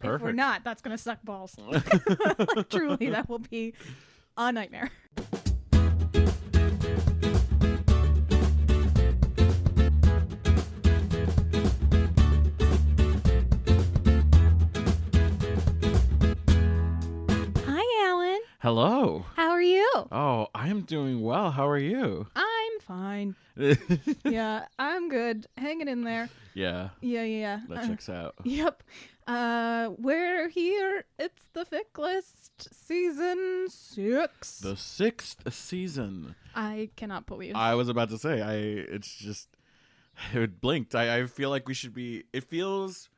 Perfect. If we're not, that's going to suck balls. Truly, that will be a nightmare. Hi, Alan. Hello. How are you? Oh, I am doing well. How are you? I'm fine. Yeah, I'm good. Hanging in there. Yeah. Yeah. That checks out. Yep. We're here. It's the Fic List, season 6. The 6th season. I cannot believe. I was about to say, it blinked. I feel like we should be, it feels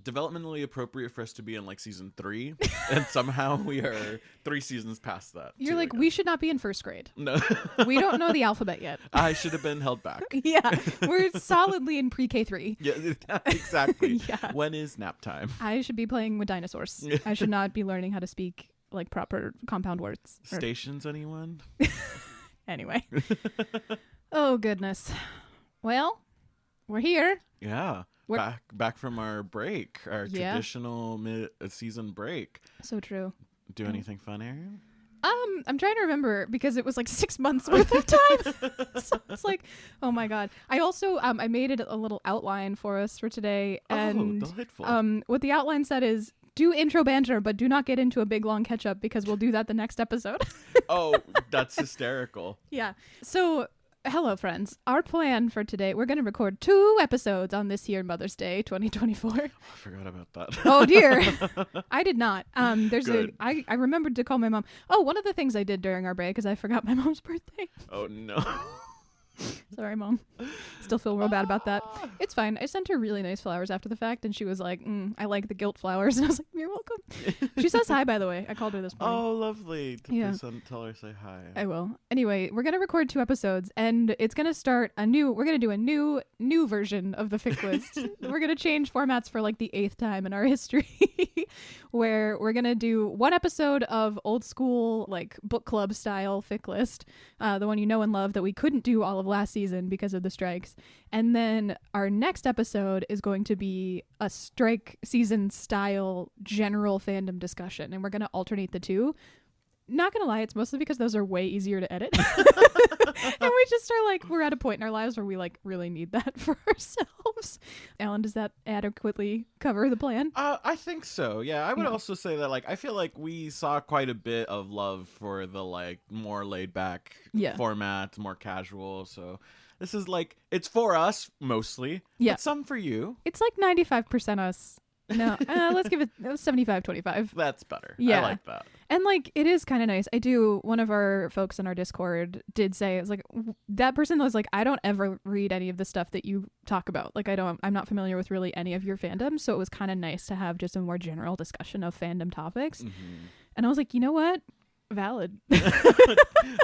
developmentally appropriate for us to be in like season 3, and somehow we are 3 seasons past that. You're like, we should not be in first grade. No. We don't know the alphabet yet. I should have been held back. Yeah, we're solidly in pre-K 3. Yeah, exactly. Yeah. When is nap time? I should be playing with dinosaurs. I should not be learning how to speak like proper compound words. Stations, anyone? Anyway. Oh, goodness. Well, we're here. Yeah. Back from our break, our traditional mid-season break. So true. Do anything fun, Aaron? I'm trying to remember because it was like 6 months worth of time. So it's like, oh my God. I also, I made it a little outline for us for today. And delightful. What the outline said is, do intro banter, but do not get into a big long catch up because we'll do that the next episode. Oh, that's hysterical. Yeah. So, hello, friends. Our plan for today, we're going to record 2 episodes on this here Mother's Day 2024. I forgot about that. Oh, dear. I did not. Good. I remembered to call my mom. Oh, one of the things I did during our break is I forgot my mom's birthday. Oh, no. Sorry, Mom. Still feel real bad about that. It's fine. I sent her really nice flowers after the fact, and she was like, I like the guilt flowers. And I was like, you're welcome. She says hi, by the way. I called her this morning. Oh, lovely. Yeah. Please tell her say hi. I will. Anyway, we're going to record 2 episodes, and it's going to start we're going to do a new version of the Fic List. We're going to change formats for like the 8th time in our history, where we're going to do 1 episode of old school, like book club style Fic List, the one you know and love that we couldn't do all of last season because of the strikes. And then our next episode is going to be a strike season style general fandom discussion, and we're going to alternate the 2. Not gonna lie, it's mostly because those are way easier to edit. And we just are like, we're at a point in our lives where we like really need that for ourselves. Alan, does that adequately cover the plan? I think so. Yeah, I would also say that like I feel like we saw quite a bit of love for the like more laid back format, more casual. So this is like, it's for us mostly. Yeah, but some for you. It's like 95% us. No, let's give it 75-25. That's better. Yeah. I like that. And like, it is kind of nice. One of our folks in our Discord did say, it's like, that person was like, I don't ever read any of the stuff that you talk about. Like, I'm not familiar with really any of your fandom. So it was kind of nice to have just a more general discussion of fandom topics. Mm-hmm. And I was like, you know what? Valid.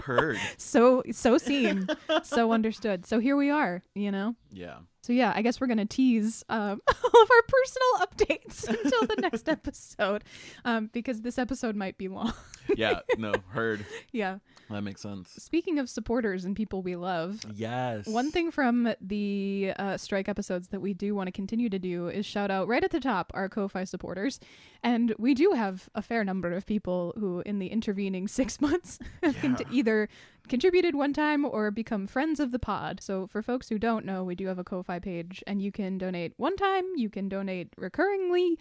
Heard. So seen. So understood. So here we are, you know? Yeah. So yeah, I guess we're going to tease all of our personal updates until the next episode, because this episode might be long. Yeah, no, heard. Yeah. That makes sense. Speaking of supporters and people we love. Yes. One thing from the strike episodes that we do want to continue to do is shout out right at the top our Ko-Fi supporters. And we do have a fair number of people who in the intervening 6 months have either contributed one time or become friends of the pod. So for folks who don't know, we do have a Ko-Fi page, and you can donate one time, you can donate recurringly,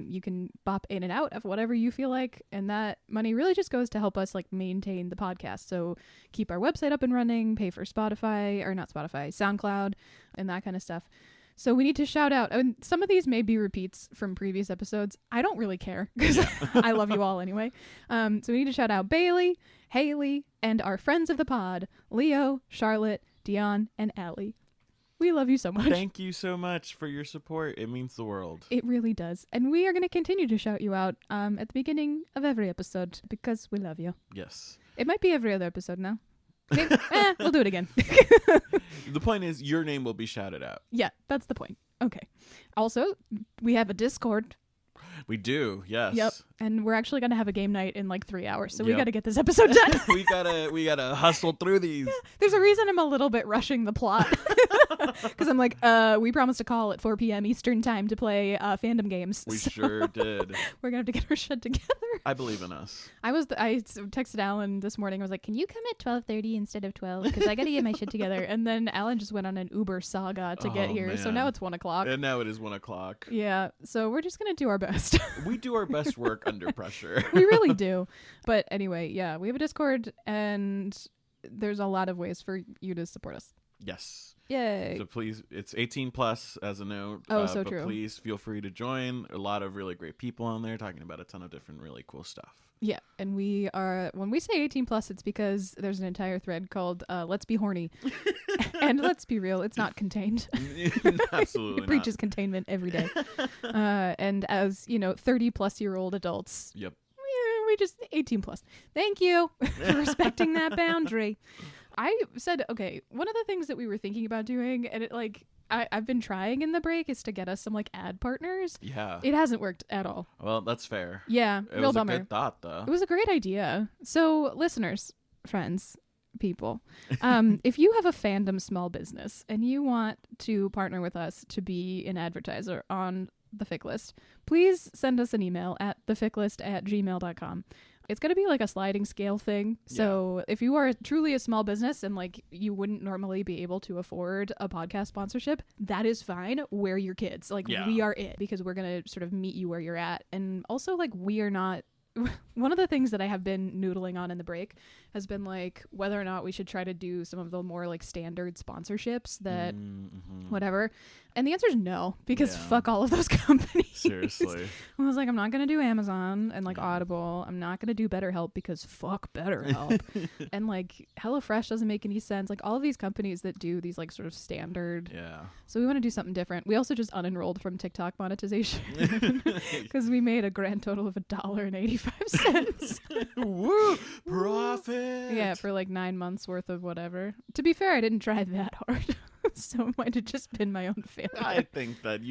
you can bop in and out of whatever you feel like, and that money really just goes to help us like maintain the podcast. So keep our website up and running, pay for SoundCloud, and that kind of stuff. So we need to shout out, and some of these may be repeats from previous episodes. I don't really care because I love you all anyway. So we need to shout out Bailey, Haley, and our friends of the pod, Leo, Charlotte, Dion, and Allie. We love you so much. Thank you so much for your support. It means the world. It really does. And we are going to continue to shout you out at the beginning of every episode because we love you. Yes. It might be every other episode now. We'll do it again. The point is your name will be shouted out. Yeah, that's the point. Okay. Also, we have a Discord. We do, yes. Yep. And we're actually going to have a game night in like 3 hours. So we got to get this episode done. we gotta hustle through these. Yeah, there's a reason I'm a little bit rushing the plot. Because I'm like, we promised a call at 4 p.m. Eastern time to play fandom games. We sure did. We're gonna have to get our shit together. I believe in us. I texted Alan this morning. I was like, can you come at 12:30 instead of 12? Because I gotta get my shit together. And then Alan just went on an Uber saga to get here. Man. So now it's 1 o'clock. And now it is 1 o'clock. Yeah. So we're just gonna do our best. We do our best work under pressure. We really do. But anyway, yeah, we have a Discord, and there's a lot of ways for you to support us. Yes. Yay. So please, it's 18 plus as a note. So but true. Please feel free to join. A lot of really great people on there talking about a ton of different really cool stuff. Yeah. And when we say 18 plus, it's because there's an entire thread called Let's Be Horny. And let's be real, it's not contained. Absolutely It breaches containment every day. And as, 30 plus year old adults. Yep. We just 18 plus. Thank you for respecting that boundary. I said, okay, one of the things that we were thinking about doing, and I've been trying in the break, is to get us some ad partners. Yeah. It hasn't worked at all. Well, that's fair. Yeah. It real was bummer. a good thought, though. It was a great idea. So listeners, friends, people, if you have a fandom small business and you want to partner with us to be an advertiser on the Fic List, please send us an email at theficlist@gmail.com. It's going to be like a sliding scale thing. So if you are truly a small business and like you wouldn't normally be able to afford a podcast sponsorship, that is fine. We're your kids. Like we are it, because we're going to sort of meet you where you're at. And also like we are not. One of the things that I have been noodling on in the break has been like whether or not we should try to do some of the more like standard sponsorships that whatever. And the answer is no, because fuck all of those companies. Seriously. I was like, I'm not going to do Amazon and like Audible. I'm not going to do BetterHelp because fuck BetterHelp. And like HelloFresh doesn't make any sense. Like all of these companies that do these like sort of standard. Yeah. So we want to do something different. We also just unenrolled from TikTok monetization because we made a grand total of $1.85. Woo! Profit! Yeah, for like 9 months worth of whatever. To be fair, I didn't try that hard. So it might have just been my own failure. I think that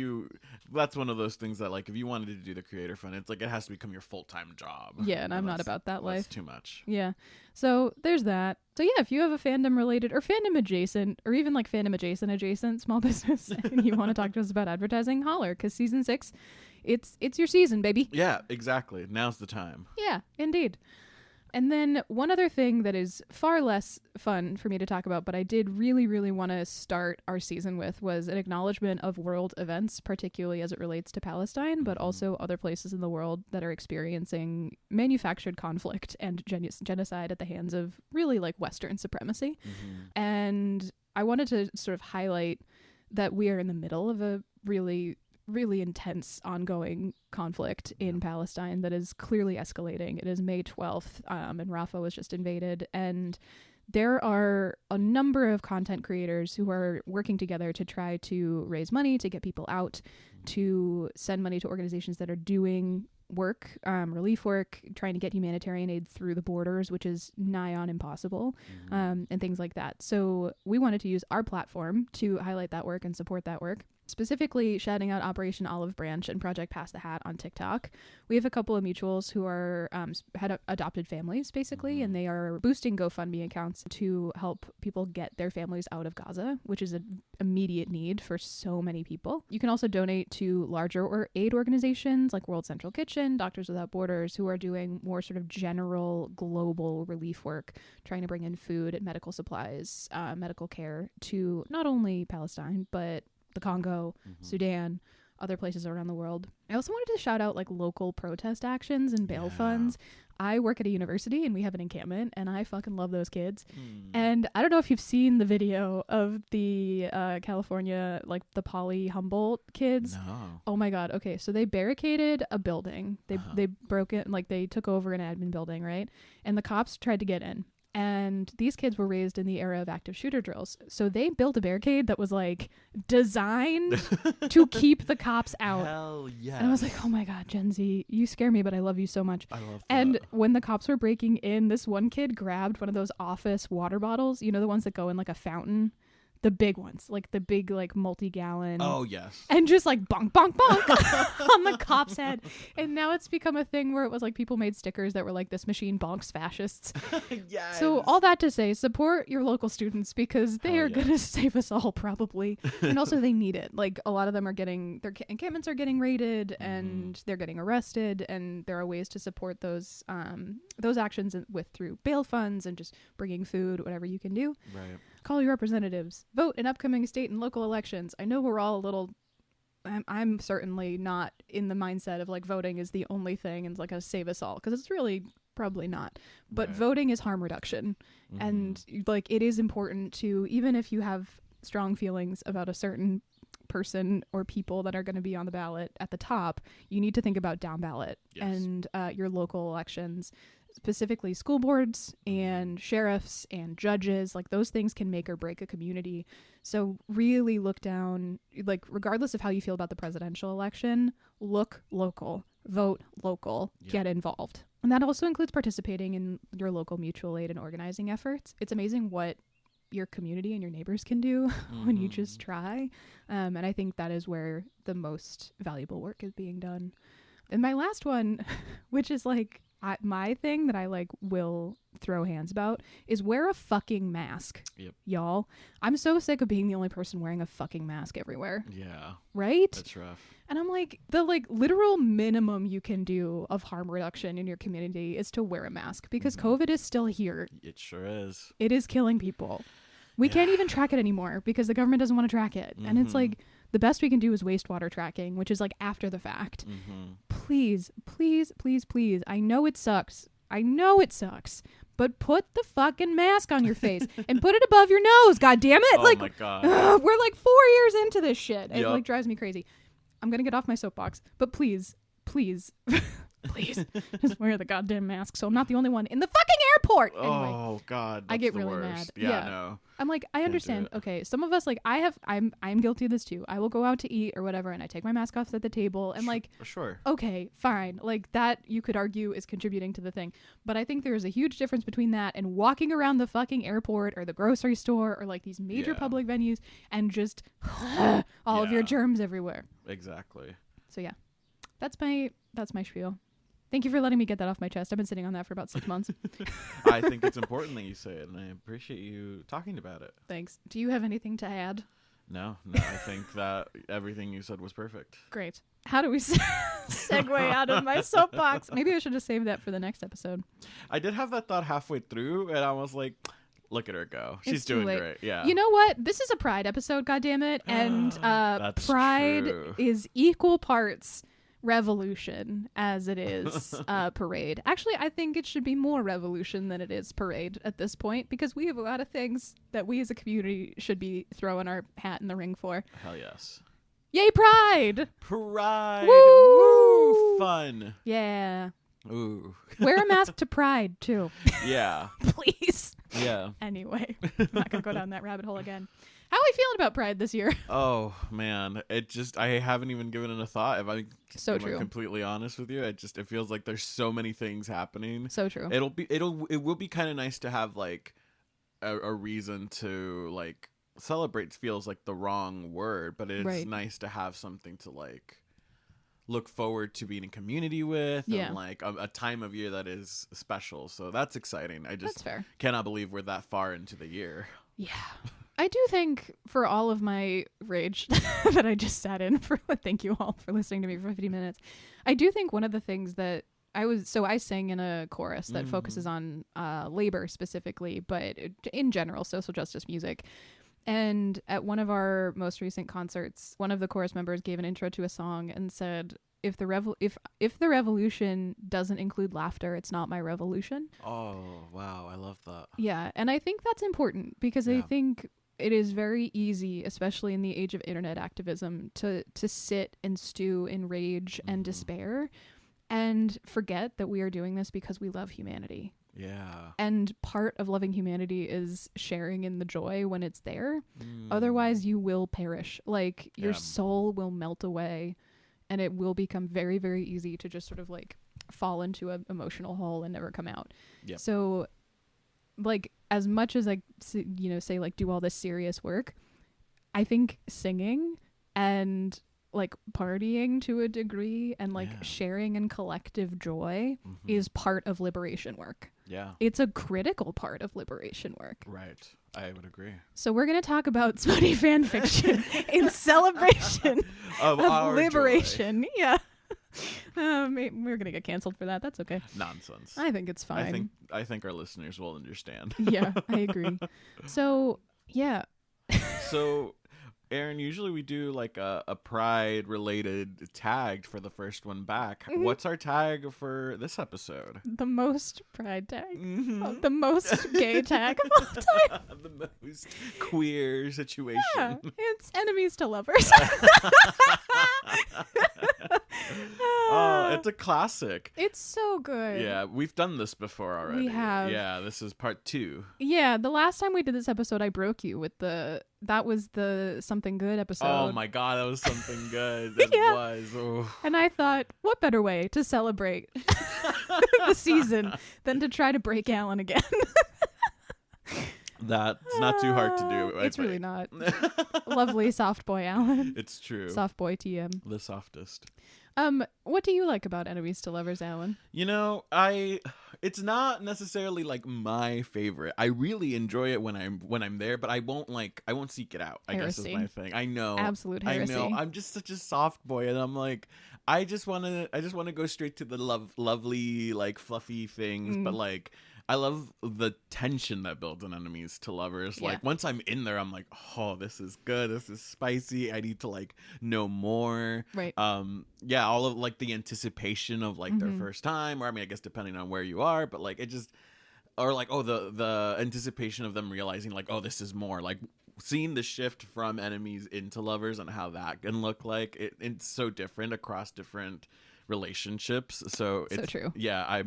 that's one of those things that like if you wanted to do the creator fund, it's like it has to become your full-time job. Yeah, and I'm not about that life. That's too much. Yeah. So there's that. So yeah, if you have a fandom related or fandom adjacent or even like fandom adjacent small business and you want to talk to us about advertising, holler, because season 6, it's your season, baby. Yeah, exactly. Now's the time. Yeah, indeed. And then one other thing that is far less fun for me to talk about, but I did really, really want to start our season with, was an acknowledgement of world events, particularly as it relates to Palestine, but also other places in the world that are experiencing manufactured conflict and genocide at the hands of really like Western supremacy. And I wanted to sort of highlight that we are in the middle of a really intense ongoing conflict in Palestine that is clearly escalating. It is May 12th, and Rafah was just invaded, and there are a number of content creators who are working together to try to raise money, to get people out, to send money to organizations that are doing work, relief work, trying to get humanitarian aid through the borders, which is nigh on impossible, and things like that. So we wanted to use our platform to highlight that work and support that work. Specifically shouting out Operation Olive Branch and Project Pass the Hat on TikTok. We have a couple of mutuals who are had adopted families, basically, and they are boosting GoFundMe accounts to help people get their families out of Gaza, which is an immediate need for so many people. You can also donate to larger aid organizations like World Central Kitchen, Doctors Without Borders, who are doing more sort of general global relief work, trying to bring in food and medical supplies, medical care to not only Palestine, but the Congo, Sudan, other places around the world. I also wanted to shout out like local protest actions and bail funds. I work at a university and we have an encampment and I fucking love those kids. And I don't know if you've seen the video of the California, like the Poly Humboldt kids. No. Oh my God. Okay. So they barricaded a building. They broke it, like they took over an admin building, right? And the cops tried to get in. And these kids were raised in the era of active shooter drills. So they built a barricade that was like designed to keep the cops out. Hell yeah. And I was like, oh my God, Gen Z, you scare me, but I love you so much. I love that. And when the cops were breaking in, this one kid grabbed one of those office water bottles, you know, the ones that go in like a fountain the big ones, like the big like multi-gallon. Oh yes. And just like bonk bonk bonk on the cop's head. And now it's become a thing where it was like people made stickers that were like, this machine bonks fascists. Yes. So all that to say, support your local students because they are going to save us all probably. And also they need it. Like a lot of them are getting, their encampments are getting raided and they're getting arrested, and there are ways to support those actions with through bail funds and just bringing food, whatever you can do. Right. Call your representatives. Vote in upcoming state and local elections. I know we're all a little... I'm certainly not in the mindset of like voting is the only thing and like a save us all, because it's really probably not. But voting is harm reduction. And like it is important to, even if you have strong feelings about a certain person or people that are going to be on the ballot at the top, you need to think about down ballot and your local elections. Specifically school boards and sheriffs and judges, like those things can make or break a community. So really look down, like regardless of how you feel about the presidential election, look local, vote local, get involved. And that also includes participating in your local mutual aid and organizing efforts. It's amazing what your community and your neighbors can do when you just try. And I think that is where the most valuable work is being done. And my last one, which is like, my thing that I like will throw hands about is wear a fucking mask. Y'all. I'm so sick of being the only person wearing a fucking mask everywhere. Yeah. Right? That's rough. And I'm like, the like literal minimum you can do of harm reduction in your community is to wear a mask because COVID is still here. It sure is. It is killing people. We can't even track it anymore because the government doesn't want to track it. And it's like, the best we can do is wastewater tracking, which is like after the fact. Please, please, please, please. I know it sucks. But put the fucking mask on your face and put it above your nose. God damn it. Oh my God. We're like 4 years into this shit. It like drives me crazy. I'm going to get off my soapbox, but please, please, please just wear the goddamn mask so I'm not the only one in the fucking airport. Anyway, oh God. I get really mad. Yeah, no. I'm like, I understand. Okay, some of us, like, I'm guilty of this too. I will go out to eat or whatever, and I take my mask off at the table, and like, sure. Okay, fine. Like that, you could argue is contributing to the thing, but I think there is a huge difference between that and walking around the fucking airport or the grocery store or like these major public venues and just all of your germs everywhere. Exactly. So yeah, that's my spiel. Thank you for letting me get that off my chest. I've been sitting on that for about 6 months. I think it's important that you say it, and I appreciate you talking about it. Thanks. Do you have anything to add? No, I think that everything you said was perfect. Great. How do we segue out of my soapbox? Maybe I should have saved that for the next episode. I did have that thought halfway through, and I was like, look at her go. She's doing great. Yeah. You know what? This is a Pride episode, goddammit. And Pride is equal parts revolution as it is parade. Actually, I think it should be more revolution than it is parade at this point, because we have a lot of things that we as a community should be throwing our hat in the ring for. Hell yes. Yay, Pride! Pride! Woo! Fun. Yeah. Ooh. Wear a mask to Pride, too. Yeah. Please. Yeah. Anyway, I'm not going to go down that rabbit hole again. How are we feeling about Pride this year? Oh man, I haven't even given it a thought. If I'm completely honest with you, it feels like there's so many things happening. So true. It will be kind of nice to have like a reason to like celebrate. Feels like the wrong word, but it's nice to have something to like look forward to being in community with, and like a time of year that is special. So that's exciting. That's fair. Cannot believe we're that far into the year. Yeah. I do think for all of my rage that I just sat in for, thank you all for listening to me for 50 minutes. I do think one of the things that I sang in a chorus that focuses on labor specifically, but in general, social justice music. And at one of our most recent concerts, one of the chorus members gave an intro to a song and said, if the revolution doesn't include laughter, it's not my revolution. Oh, wow. I love that. Yeah. And I think that's important because I think it is very easy, especially in the age of internet activism, to sit and stew in rage and despair and forget that we are doing this because we love humanity. Yeah. And part of loving humanity is sharing in the joy when it's there. Otherwise, you will perish. Like, your soul will melt away, and it will become very, very easy to just sort of like fall into an emotional hole and never come out. So, like, as much as I, say like do all this serious work, I think singing and like partying to a degree and like sharing in collective joy is part of liberation work. Yeah. It's a critical part of liberation work. Right. I would agree. So we're going to talk about smutty fan fiction in celebration of liberation. Joy. Yeah. We're going to get canceled for that. That's okay. Nonsense. I think it's fine. I think our listeners will understand. Yeah, I agree. So, yeah. So, Aaron, usually we do like a pride related tag for the first one back. What's our tag for this episode? The most pride tag. The most gay tag of all time. The most queer situation. Yeah, it's enemies to lovers. It's a classic. It's so good. Yeah, we've done this before already. We have. Yeah, this is part 2. Yeah, the last time we did this episode, I broke you with that was the something good episode. Oh my god, that was something good. It was. Oh. And I thought, what better way to celebrate the season than to try to break Alan again? That's not too hard to do. It's really not. Lovely soft boy Alan. It's true. Soft boy TM. The softest. What do you like about Enemies to Lovers, Alan? You know, it's not necessarily like my favorite. I really enjoy it when I'm there, but I won't seek it out. I guess is my thing. I know. Absolute heresy. I know. I'm just such a soft boy, and I'm like, I just want to go straight to the lovely, like fluffy things, but like I love the tension that builds in Enemies to Lovers. Yeah. Like once I'm in there, I'm like, oh, this is good. This is spicy. I need to like know more. Right. Yeah, all of like the anticipation of like their first time, or I mean, I guess depending on where you are, but like it just, or like, oh, the anticipation of them realizing like, oh, this is more, like seeing the shift from enemies into lovers and how that can look like. It's so different across different relationships. So it's true. Yeah,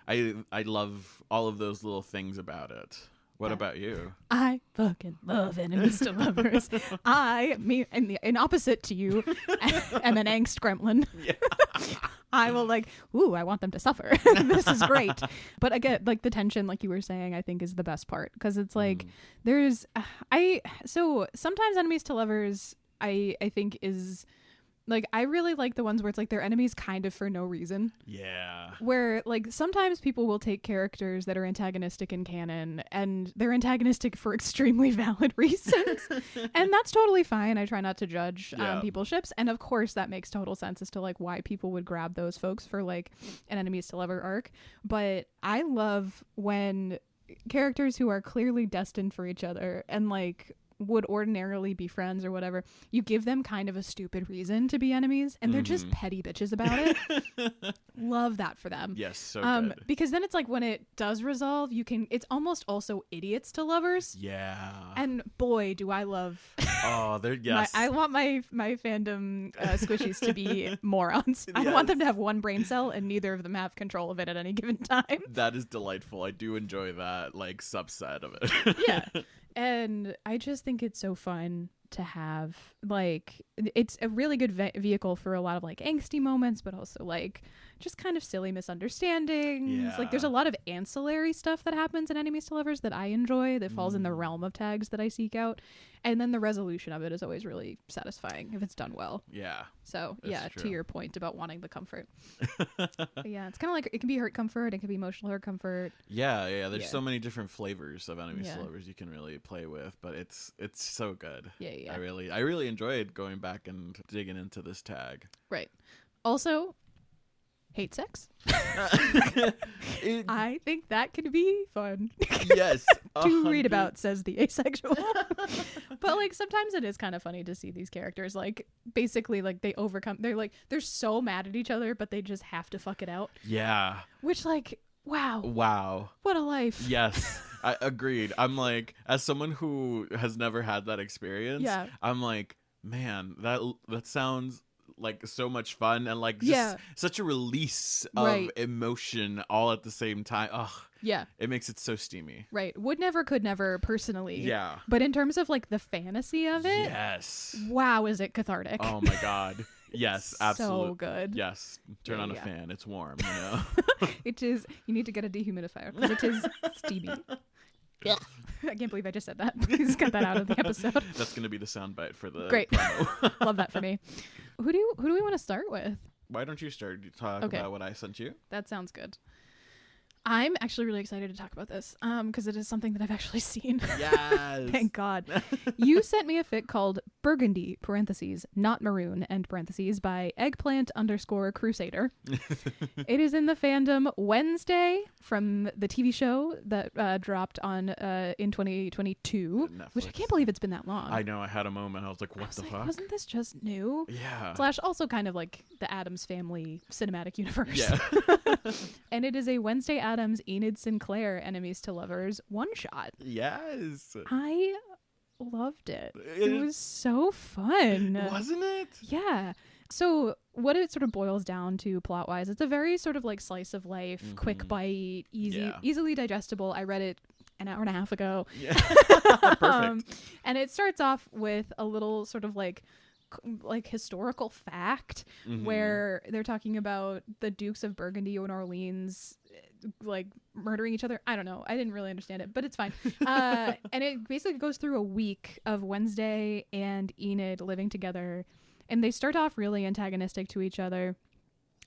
I love all of those little things about it. What about you? I fucking love Enemies to Lovers. In opposite to you, am an angst gremlin. Yeah. I will like, ooh, I want them to suffer. This is great. But again, like the tension, like you were saying, I think is the best part. Because it's like, so sometimes Enemies to Lovers, I think is... Like, I really like the ones where it's like they're enemies kind of for no reason. Yeah. Where, like, sometimes people will take characters that are antagonistic in canon and they're antagonistic for extremely valid reasons. And that's totally fine. I try not to judge people's ships. And, of course, that makes total sense as to, like, why people would grab those folks for, like, an enemies to lover arc. But I love when characters who are clearly destined for each other and, like... would ordinarily be friends or whatever, you give them kind of a stupid reason to be enemies and they're just petty bitches about it. Love that for them. Yes, so good. Because then it's like when it does resolve, it's almost also idiots to lovers. Yeah. And boy, do I love yes. I want my fandom squishies to be morons. I want them to have one brain cell and neither of them have control of it at any given time. That is delightful. I do enjoy that like subset of it. Yeah. And I just think it's so fun to have, like, it's a really good vehicle for a lot of like angsty moments, but also like just kind of silly misunderstandings. Yeah. Like there's a lot of ancillary stuff that happens in Enemies to Lovers that I enjoy that falls in the realm of tags that I seek out. And then the resolution of it is always really satisfying if it's done well. Yeah. So That's true. To your point about wanting the comfort. Yeah, it's kind of like it can be hurt comfort, it can be emotional hurt comfort. Yeah. There's so many different flavors of Enemies to Lovers you can really play with, but it's so good. Yeah. I really enjoyed going back and digging into this tag. Right. Also, hate sex. I think that could be fun. Yes. To read about, says the asexual. But like sometimes it is kind of funny to see these characters like basically like they're so mad at each other, but they just have to fuck it out. Yeah. Which like wow. What a life. Yes. I agreed. I'm like, as someone who has never had that experience, I'm like, man, that sounds like so much fun and like just such a release of emotion all at the same time. Ugh. Yeah. It makes it so steamy. Right. Would never, could never personally. Yeah. But in terms of like the fantasy of it. Yes. Wow, is it cathartic. Oh my God. Yes, absolutely. So good. Yes. Turn on a fan. It's warm, It is. You need to get a dehumidifier because it is steamy. I can't believe I just said that. Please cut that out of the episode. That's going to be the soundbite for the Great. promo. Love that for me. Who do we want to start with? Why don't you start to talk about what I sent you? That sounds good. I'm actually really excited to talk about this because it is something that I've actually seen. Yes. Thank God. You sent me a fic called Burgundy, parentheses, not maroon, end parentheses, by eggplant_crusader. It is in the fandom Wednesday from the TV show that dropped on in 2022, Netflix. Which I can't believe it's been that long. I know. I had a moment. I was like, what the fuck? Wasn't this just new? Yeah. / also kind of like the Addams Family cinematic universe. Yeah. And it is a Wednesday Addams, Enid Sinclair, enemies to lovers one shot. Yes. I loved it. It was so fun. Wasn't it? Yeah. So what it sort of boils down to plot wise, it's a very sort of like slice of life, quick bite, easily digestible. I read it an hour and a half ago. Yeah. Perfect. And it starts off with a little sort of like historical fact where they're talking about the Dukes of Burgundy and Orleans like murdering each other. I don't know. I didn't really understand it, but it's fine. And it basically goes through a week of Wednesday and Enid living together, and they start off really antagonistic to each other.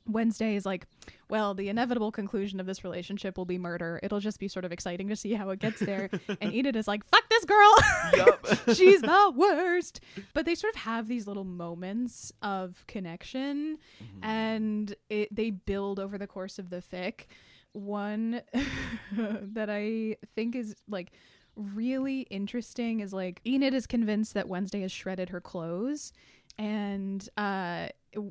Wednesday is like, well, the inevitable conclusion of this relationship will be murder. It'll just be sort of exciting to see how it gets there. And Enid is like, fuck this girl. Yep. She's the worst. But they sort of have these little moments of connection and they build over the course of the fic. One that I think is like really interesting is like Enid is convinced that Wednesday has shredded her clothes. And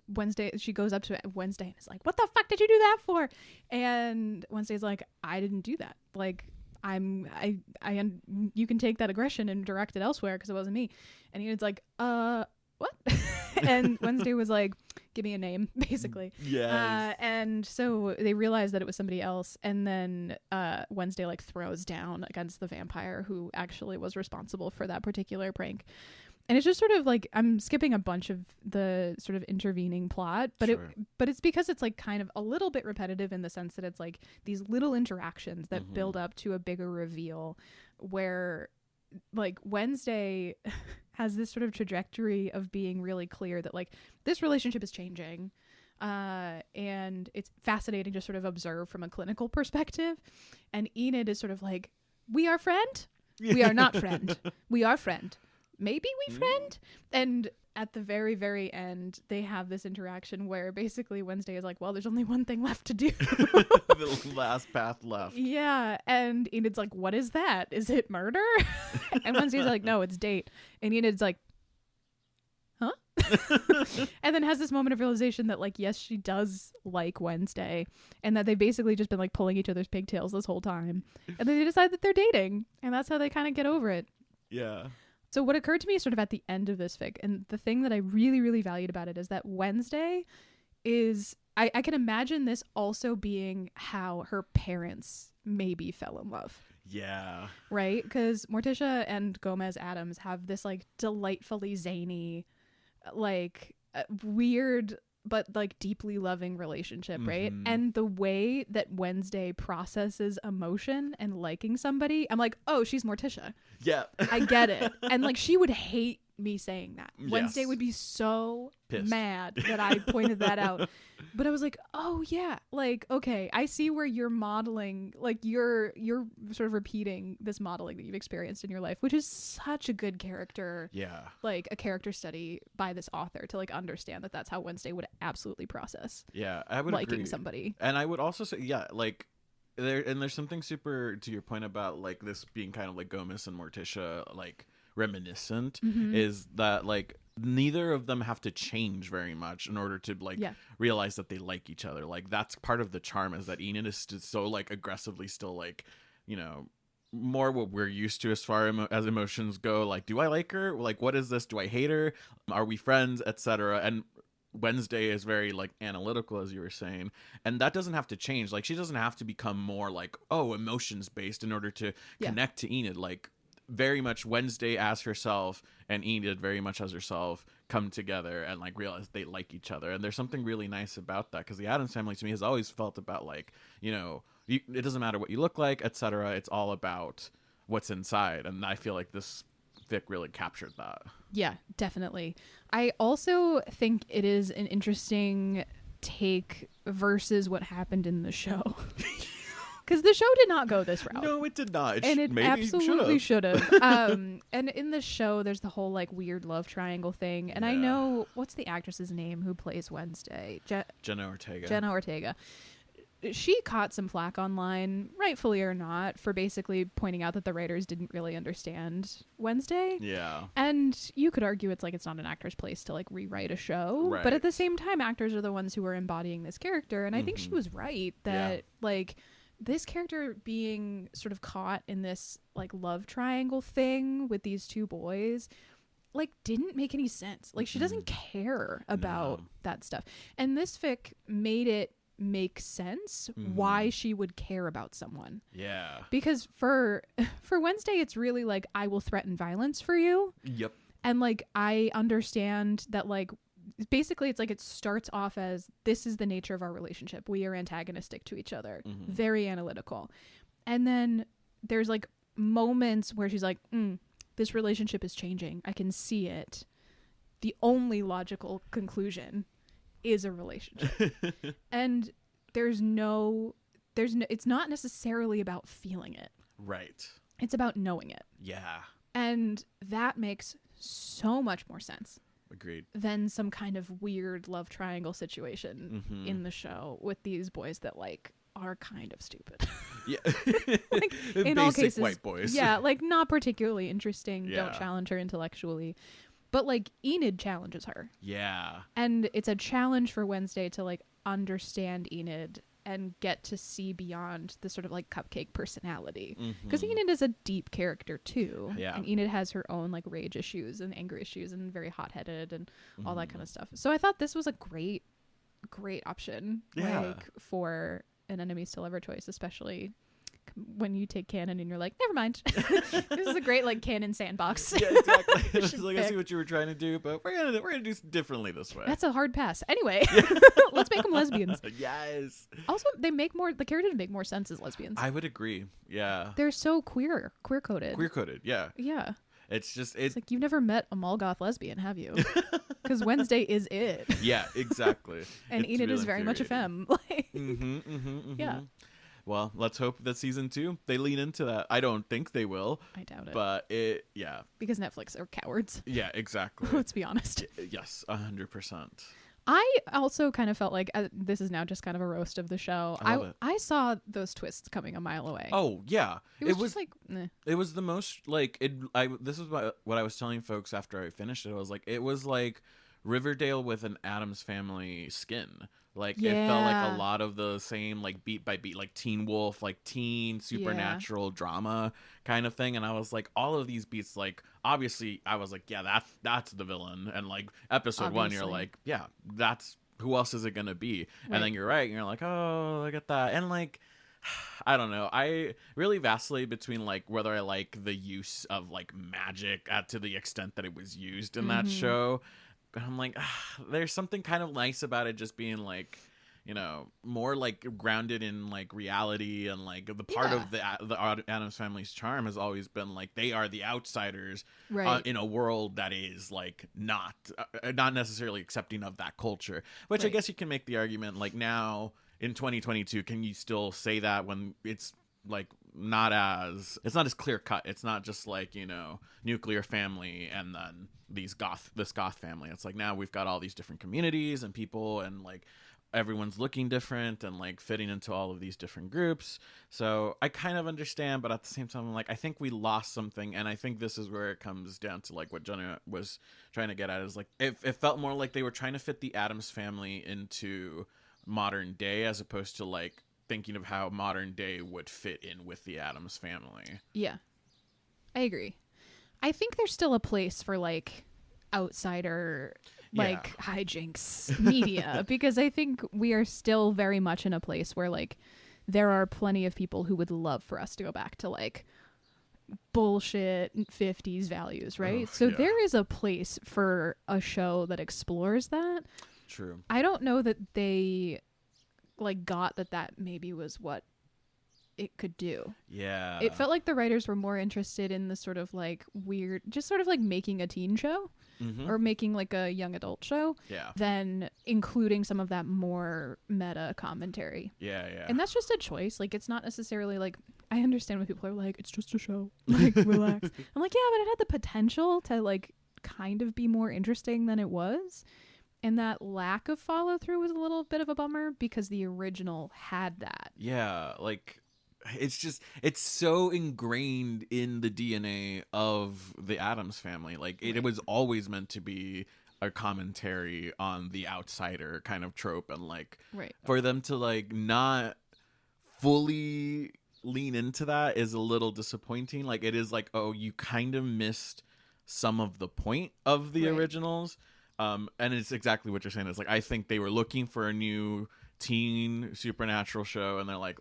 Wednesday, she goes up to Wednesday and is like, what the fuck did you do that for? And Wednesday's like, I didn't do that. Like, you can take that aggression and direct it elsewhere because it wasn't me. And Enid's like, what? And Wednesday was like, give me a name, basically. Yes. And so they realized that it was somebody else. And then Wednesday like throws down against the vampire who actually was responsible for that particular prank. And it's just sort of like, I'm skipping a bunch of the sort of intervening plot, but sure. But it's because it's like kind of a little bit repetitive in the sense that it's like these little interactions that build up to a bigger reveal where like Wednesday has this sort of trajectory of being really clear that like this relationship is changing. And it's fascinating to sort of observe from a clinical perspective. And Enid is sort of like, we are friend? We are not friend. We are friend. Maybe we friend? And at the very, very end, they have this interaction where basically Wednesday is like, well, there's only one thing left to do. The last path left. Yeah. And Enid's like, what is that? Is it murder? And Wednesday's like, no, it's date. And Enid's like, huh? And then has this moment of realization that like, yes, she does like Wednesday and that they've basically just been like pulling each other's pigtails this whole time. And then they decide that they're dating. And that's how they kind of get over it. Yeah. So what occurred to me sort of at the end of this fic, and the thing that I really, really valued about it is that Wednesday is, I can imagine this also being how her parents maybe fell in love. Yeah. Right? Because Morticia and Gomez Addams have this like delightfully zany, like weird but like deeply loving relationship, right? And the way that Wednesday processes emotion and liking somebody, I'm like, oh, she's Morticia. Yeah. I get it. And like she would hate me saying that. Yes. Wednesday would be so pissed mad that I pointed that out. But I was like, oh yeah, like, okay, I see where you're modeling, like you're sort of repeating this modeling that you've experienced in your life, which is such a good character. Yeah. Like a character study by this author to like understand that that's how Wednesday would absolutely process. Yeah, I would liking agree. Somebody. And I would also say, yeah, like there's something super to your point about like this being kind of like Gomez and Morticia like reminiscent is that like neither of them have to change very much in order to like realize that they like each other. Like that's part of the charm is that Enid is so like aggressively still like, you know, more what we're used to as far as emotions go. Like, do I like her? Like, what is this? Do I hate her? Are we friends? Etc. And Wednesday is very like analytical, as you were saying, and that doesn't have to change. Like she doesn't have to become more like, oh, emotions based in order to connect to Enid. Like very much Wednesday as herself and Enid very much as herself come together and like realize they like each other. And there's something really nice about that because the Addams Family to me has always felt about like, you know, it doesn't matter what you look like, etc. It's all about what's inside. And I feel like this fic really captured that. Yeah, definitely. I also think it is an interesting take versus what happened in the show. Because the show did not go this route. No, it did not. And it absolutely should have. And in the show, there's the whole like weird love triangle thing. And I know, what's the actress's name who plays Wednesday? Jenna Ortega. Jenna Ortega. She caught some flack online, rightfully or not, for basically pointing out that the writers didn't really understand Wednesday. Yeah. And you could argue it's like it's not an actor's place to like rewrite a show. Right. But at the same time, actors are the ones who are embodying this character. And I think she was right that like this character being sort of caught in this like love triangle thing with these two boys like didn't make any sense. Like she doesn't care about that stuff. And this fic made it make sense why she would care about someone. Yeah. Because for Wednesday, it's really like, I will threaten violence for you. Yep. And like, I understand that like, basically it's like it starts off as this is the nature of our relationship. We are antagonistic to each other. Very analytical. And then there's like moments where she's like, this relationship is changing. I can see it. The only logical conclusion is a relationship. And it's not necessarily about feeling it. Right. It's about knowing it. Yeah. And that makes so much more sense. Agreed. Than some kind of weird love triangle situation in the show with these boys that like are kind of stupid. Yeah. Like in all cases, white boys. Yeah, like not particularly interesting, don't challenge her intellectually. But like Enid challenges her. Yeah. And it's a challenge for Wednesday to like understand Enid and get to see beyond the sort of like cupcake personality. Because Enid is a deep character too. Yeah. And Enid has her own like rage issues and anger issues and very hot-headed and all that kind of stuff. So I thought this was a great option like for an enemies to lover choice, especially when you take canon and you're like, never mind. This is a great like canon sandbox. Yeah, exactly. It's like, I see what you were trying to do, but we're gonna do differently this way. That's a hard pass. Anyway, let's make them lesbians. Yes. Also, the characters make more sense as lesbians. I would agree. Yeah. They're so queer coded. Queer coded. Yeah. Yeah. It's just it's like you've never met a Molgoth lesbian, have you? Because Wednesday is it. Yeah, exactly. And Enid really is very much a femme. Like, yeah. Well, let's hope that season 2 they lean into that. I don't think they will. I doubt it. But yeah. Because Netflix are cowards. Yeah, exactly. Let's be honest. Yes, 100%. I also kind of felt like this is now just kind of a roast of the show. I saw those twists coming a mile away. Oh yeah, it was just like it was the most like it. This is what I was telling folks after I finished it. I was like, it was like Riverdale with an Addams Family skin. Like it felt like a lot of the same like beat by beat, like Teen Wolf, like teen supernatural drama kind of thing. And I was like, all of these beats, like obviously I was like, yeah, that's the villain. And like episode 1, you're like, yeah, that's who else is it gonna be? Right. And then you're right, and you're like, oh, look at that. And like, I don't know, I really vacillate between like whether I like the use of like magic to the extent that it was used in that show. But I'm like, there's something kind of nice about it just being like, you know, more like grounded in like reality. And like the part of the Addams Family's charm has always been like they are the outsiders in a world that is like not necessarily accepting of that culture, which I guess you can make the argument like now in 2022, can you still say that when it's like it's not as clear cut. It's not just like, you know, nuclear family and then this goth family. It's like now we've got all these different communities and people, and like everyone's looking different and like fitting into all of these different groups. So I kind of understand, but at the same time, I'm like, I think we lost something. And I think this is where it comes down to like what Jenna was trying to get at, is like it felt more like they were trying to fit the Addams Family into modern day as opposed to like thinking of how modern day would fit in with the Addams Family. Yeah, I agree. I think there's still a place for like outsider like hijinks media because I think we are still very much in a place where like there are plenty of people who would love for us to go back to like bullshit 50s values, right? There is a place for a show that explores that. True. I don't know that they like got that maybe was what it could do. Yeah. It felt like the writers were more interested in the sort of like weird, just sort of like making a teen show or making like a young adult show than including some of that more meta commentary. Yeah. And that's just a choice. Like, it's not necessarily like, I understand when people are like, it's just a show. Like, relax. I'm like, yeah, but it had the potential to like kind of be more interesting than it was. And that lack of follow through was a little bit of a bummer because the original had that. Yeah, like it's so ingrained in the DNA of the Addams family. Like it was always meant to be a commentary on the outsider kind of trope, and like for them to like not fully lean into that is a little disappointing. Like it is like, oh, you kind of missed some of the point of the originals. And it's exactly what you're saying. It's like, I think they were looking for a new teen supernatural show, and they're like,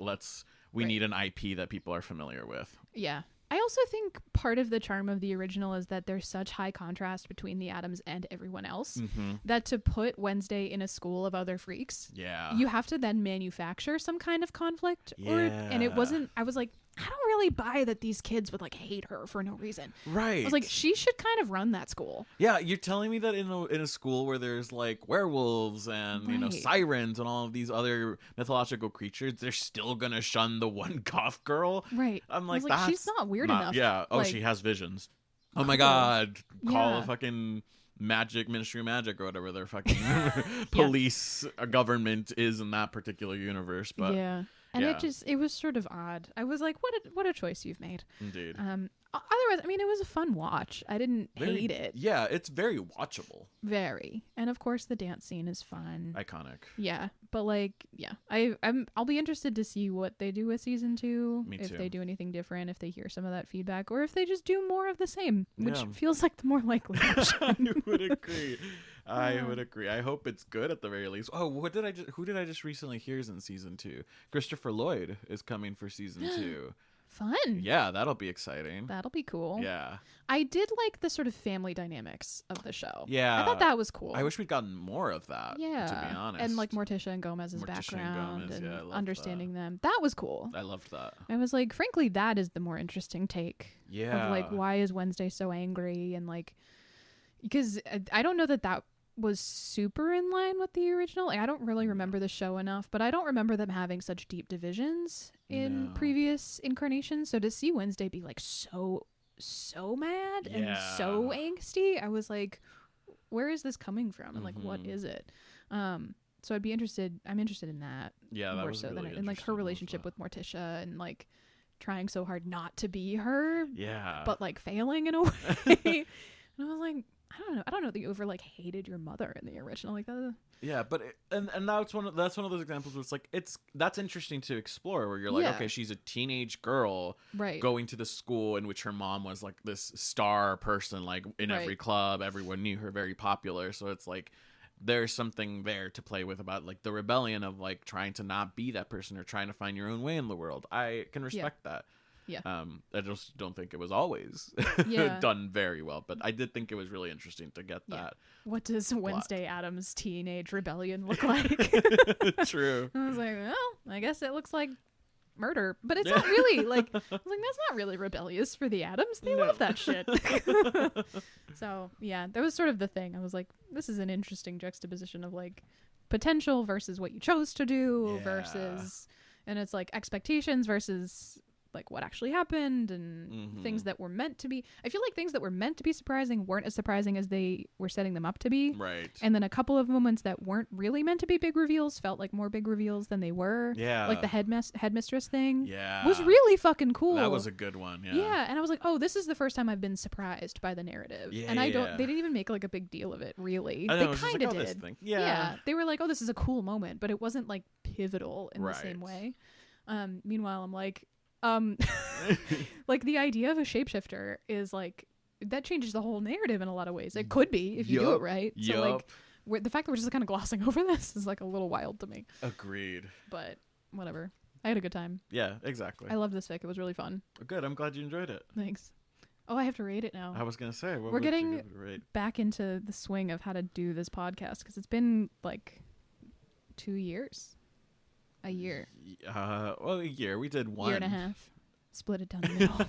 we need an IP that people are familiar with. Yeah. I also think part of the charm of the original is that there's such high contrast between the Addams and everyone else that to put Wednesday in a school of other freaks, you have to then manufacture some kind of conflict. And it wasn't, I was like, I don't really buy that these kids would like hate her for no reason. Right. I was like, she should kind of run that school. Yeah, you're telling me that in a school where there's like werewolves and you know sirens and all of these other mythological creatures, they're still gonna shun the one goth girl. Right. I'm like, that's she's not weird enough. Yeah. Oh, like, she has visions. Oh my god. Call a fucking Ministry of Magic or whatever their fucking police government is in that particular universe. But and it was sort of odd. I was like, what a choice you've made. Indeed. Otherwise, I mean, it was a fun watch. I didn't hate it. Yeah, it's very watchable. Very. And of course the dance scene is fun. Iconic. Yeah. But like, yeah. I'll be interested to see what they do with season 2. Me if too. they do anything different, if they hear some of that feedback, or if they just do more of the same, which feels like the more likely option. I would agree. I would agree. I hope it's good at the very least. Oh, who did I just recently hear is in season 2? Christopher Lloyd is coming for season 2. Fun. Yeah, that'll be exciting. That'll be cool. Yeah. I did like the sort of family dynamics of the show. Yeah. I thought that was cool. I wish we'd gotten more of that, to be honest. And like Morticia and Gomez's background and understanding them. That was cool. I loved that. I was like, frankly, that is the more interesting take. Yeah. Of like, why is Wednesday so angry? And like, because I don't know that was super in line with the original. Like, I don't really remember the show enough, but I don't remember them having such deep divisions in previous incarnations. So to see Wednesday be like so mad and so angsty, I was like, where is this coming from? And like, what is it? So I'm interested in that. Yeah, that more was so really than and like her relationship with Morticia and like trying so hard not to be her. Yeah. But like failing in a way. And I was like, I don't know that you ever like hated your mother in the original like that. Yeah, but and that's one of those examples where it's like that's interesting to explore, where you're like, okay, she's a teenage girl going to the school in which her mom was like this star person, like in every club, everyone knew her, very popular. So it's like there's something there to play with about like the rebellion of like trying to not be that person or trying to find your own way in the world. I can respect that. Yeah. I just don't think it was always done very well, but I did think it was really interesting to get that. What does Wednesday Addams' teenage rebellion look like? True. I was like, well, I guess it looks like murder, but it's not really like, I was like, that's not really rebellious for the Addams. They love that shit. So yeah, that was sort of the thing. I was like, this is an interesting juxtaposition of like potential versus what you chose to do versus, and it's like expectations versus like what actually happened and things that were meant to be. I feel like things that were meant to be surprising weren't as surprising as they were setting them up to be. Right. And then a couple of moments that weren't really meant to be big reveals felt like more big reveals than they were. Yeah. Like the headmistress thing. Yeah. Was really fucking cool. That was a good one. Yeah. Yeah. And I was like, oh, this is the first time I've been surprised by the narrative. Yeah. And they didn't even make like a big deal of it, really. I know, they kind of did. Yeah. They were like, oh, this is a cool moment, but it wasn't like pivotal in the same way. Meanwhile, I'm like, like the idea of a shapeshifter is like that changes the whole narrative in a lot of ways. It could be if you do it right. So like the fact that we're just kind of glossing over this is like a little wild to me. Agreed. But whatever. I had a good time. Yeah, exactly. I love this fic. It was really fun. Good. I'm glad you enjoyed it. Thanks. Oh, I have to rate it now. I was gonna say we're getting back into the swing of how to do this podcast because it's been like 2 years. A year. Well, a year. We did one. Year and a half. Split it down the middle.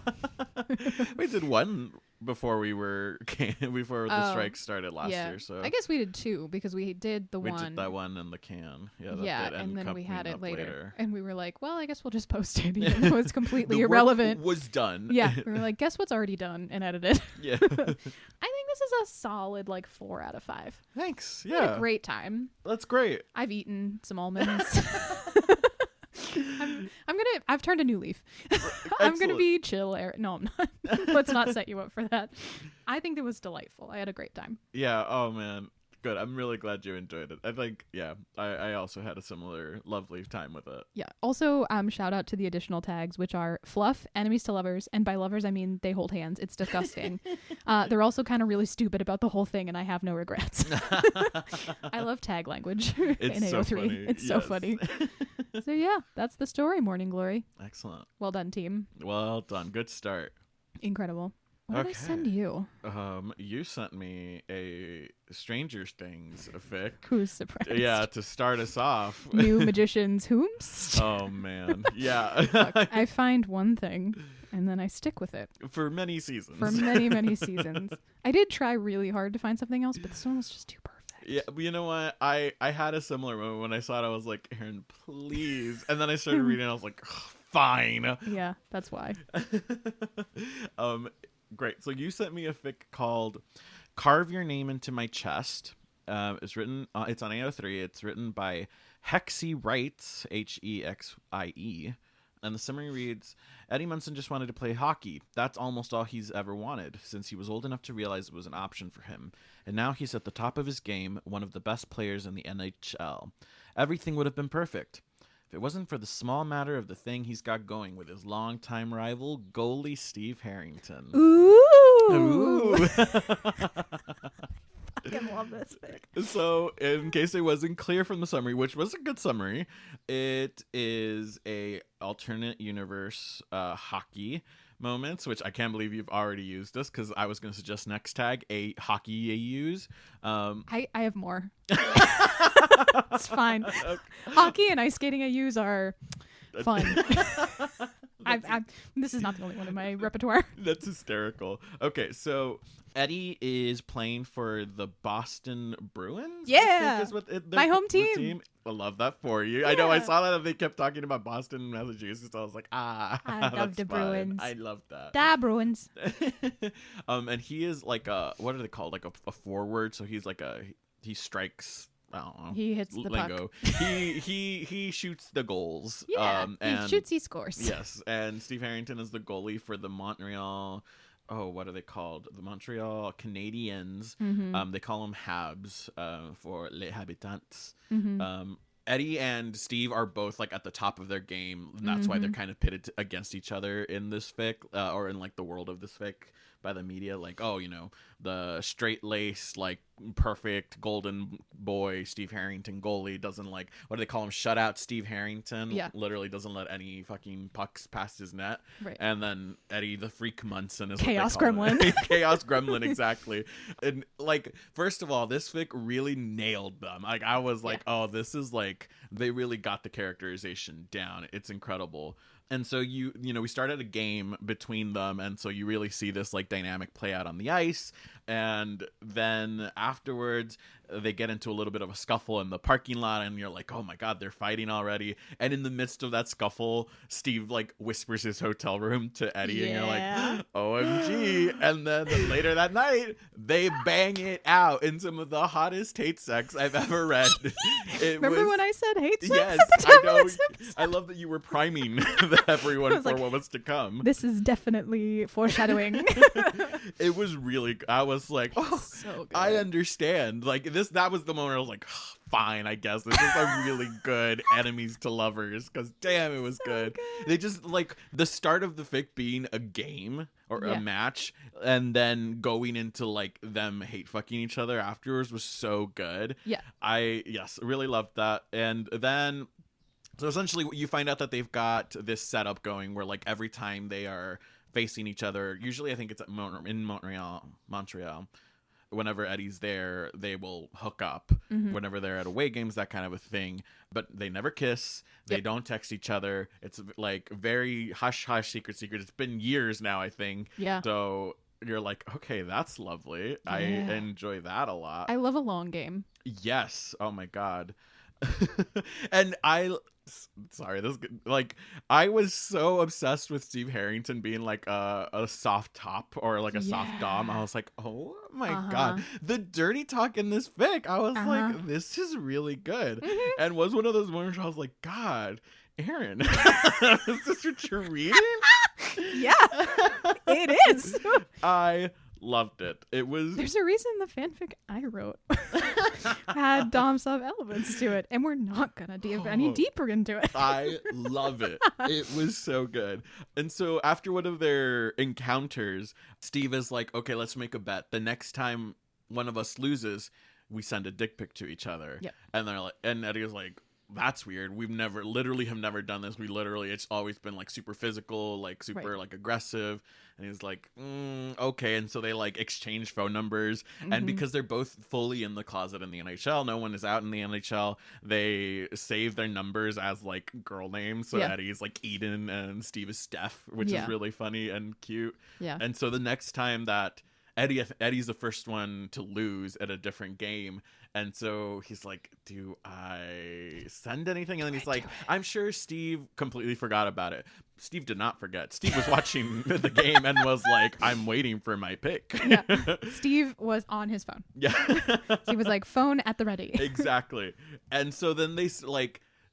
We did one before the strike started last year. So I guess we did two because we did the one. We did that one in the can. And then we had it later. And we were like, well, I guess we'll just post it, even though it's completely irrelevant. Was done. Yeah, we were like, guess what's already done and edited. Yeah. I think this is a solid 4 out of 5. Thanks. We had a great time. That's great. I've eaten some almonds. I've turned a new leaf. I'm gonna be chill. No, I'm not. Let's not set you up for that. I think it was delightful. I had a great time. Yeah. Oh man. Good. I'm really glad you enjoyed it. I think, I also had a similar lovely time with it. Yeah. Also, shout out to the additional tags, which are fluff, enemies to lovers, and by lovers I mean they hold hands. It's disgusting. They're also kind of really stupid about the whole thing, and I have no regrets. I love tag language in AO3. So funny. It's so funny. So yeah, that's the story, Morning Glory. Excellent. Well done, team. Well done. Good start. Incredible. What did I send you? You sent me a Stranger Things fic. Who's surprised? Yeah, to start us off. New Magician's Whomst? Oh, man. Yeah. Look, I find one thing, and then I stick with it. For many seasons. For many, many seasons. I did try really hard to find something else, but this one was just too perfect. Yeah, but you know what? I had a similar moment when I saw it. I was like, Aaron, please. And then I started reading, and I was like, fine. Yeah, that's why. Great. So you sent me a fic called "Carve Your Name into My Chest." It's written. It's on AO3. It's written by Hexie Writes, Hexie, and the summary reads: Eddie Munson just wanted to play hockey. That's almost all he's ever wanted, since he was old enough to realize it was an option for him. And now he's at the top of his game, one of the best players in the NHL. Everything would have been perfect if it wasn't for the small matter of the thing he's got going with his longtime rival, goalie Steve Harrington. Ooh. I love this fic. So, in case it wasn't clear from the summary, which was a good summary, it is a alternate universe hockey moments, which I can't believe you've already used this, because I was going to suggest next tag, a hockey you use. I have more. It's fine. Okay. Hockey and ice skating I use are fun. This is not the only one in my repertoire. That's hysterical. Okay, so Eddie is playing for the Boston Bruins. Yeah, my home team. I love that for you. Yeah. I know. I saw that they kept talking about Boston, Massachusetts. I was like, I love the Bruins. I love that. Da Bruins. And he is like what are they called? Like a forward. So he's like he strikes. I don't know. He hits the lingo. puck. He shoots the goals. Yeah, he shoots, he scores. Yes, and Steve Harrington is the goalie for the Montreal. Oh, what are they called? The Montreal Canadiens. Mm-hmm. They call them Habs for Les Habitants. Mm-hmm. Eddie and Steve are both like at the top of their game. And that's why they're kind of pitted against each other in this fic, or in like the world of this fic by the media. Like, oh, the straight-laced, like perfect golden boy Steve Harrington goalie doesn't like, what do they call him? Shutout Steve Harrington. Yeah. Literally doesn't let any fucking pucks past his net. Right. And then Eddie the Freak Munson is Chaos Gremlin. Chaos Gremlin, exactly. And like, first of all, this fic really nailed them. Like, I was like, oh, this is like, they really got the characterization down. It's incredible. And so we started a game between them, and so you really see this like dynamic play out on the ice. And then afterwards, they get into a little bit of a scuffle in the parking lot, and you're like, oh my God, they're fighting already. And in the midst of that scuffle, Steve like whispers his hotel room to Eddie, and you're like, OMG. And then later that night, they bang it out in some of the hottest hate sex I've ever read. Remember when I said hate sex? Yes, I know. I love that you were priming everyone for what was to come. This is definitely foreshadowing. It was really, I was like, oh, so good. I understand. Like that was the moment I was like, oh, fine, I guess this is a really good enemies to lovers, because damn, it was so good. They just like the start of the fic being a game or a match, and then going into like them hate fucking each other afterwards was so good. Yeah, I really loved that. And then so essentially you find out that they've got this setup going where like every time they are facing each other, usually I think it's in Montreal, whenever Eddie's there, they will hook up. Whenever they're at away games, that kind of a thing. But they never kiss. They don't text each other. It's like very hush hush, secret. It's been years now, I think. Yeah. So you're like, okay, that's lovely. Yeah. I enjoy that a lot. I love a long game. Yes. Oh my God. And sorry, this like I was so obsessed with Steve Harrington being like a soft top or like a soft dom. I was like, oh my God, the dirty talk in this fic. I was like, this is really good, and was one of those moments where I was like, God, Aaron, is this what you're reading? Yeah, it is. I loved it. There's a reason the fanfic I wrote had dom sub elements to it, and we're not gonna dive any deeper into it. I love it. It was so good. And so after one of their encounters, Steve is like, okay, let's make a bet. The next time one of us loses, we send a dick pic to each other. Yep. And they're like, and Eddie was like, that's weird. We've never done this. It's always been like super physical, like super like aggressive. And he's like, okay. And so they like exchange phone numbers. And because they're both fully in the closet in the NHL, no one is out in the NHL, they save their numbers as like girl names. So Eddie's like Eden and Steve is Steph, which is really funny and cute. Yeah. And so the next time that Eddie's the first one to lose at a different game. And so he's like, do I send anything? And then he's like, I'm sure Steve completely forgot about it. Steve did not forget. Steve was watching the game and was like, I'm waiting for my pick. Yeah. Steve was on his phone. Yeah. He was like, phone at the ready. Exactly. And so then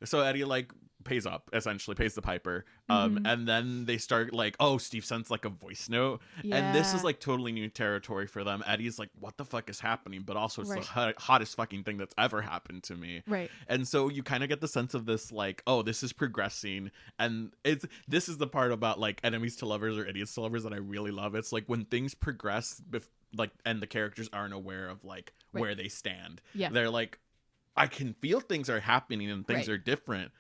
so Eddie like pays the piper. And then they start like, oh, Steve sends like a voice note. Yeah. And this is like totally new territory for them. Eddie's like, what the fuck is happening? But also it's the hottest fucking thing that's ever happened to me. Right. And so you kind of get the sense of this like, oh, this is progressing. And this is the part about like enemies to lovers or idiots to lovers that I really love. It's like when things progress and the characters aren't aware of like where they stand. Yeah. They're like, I can feel things are happening and things are different.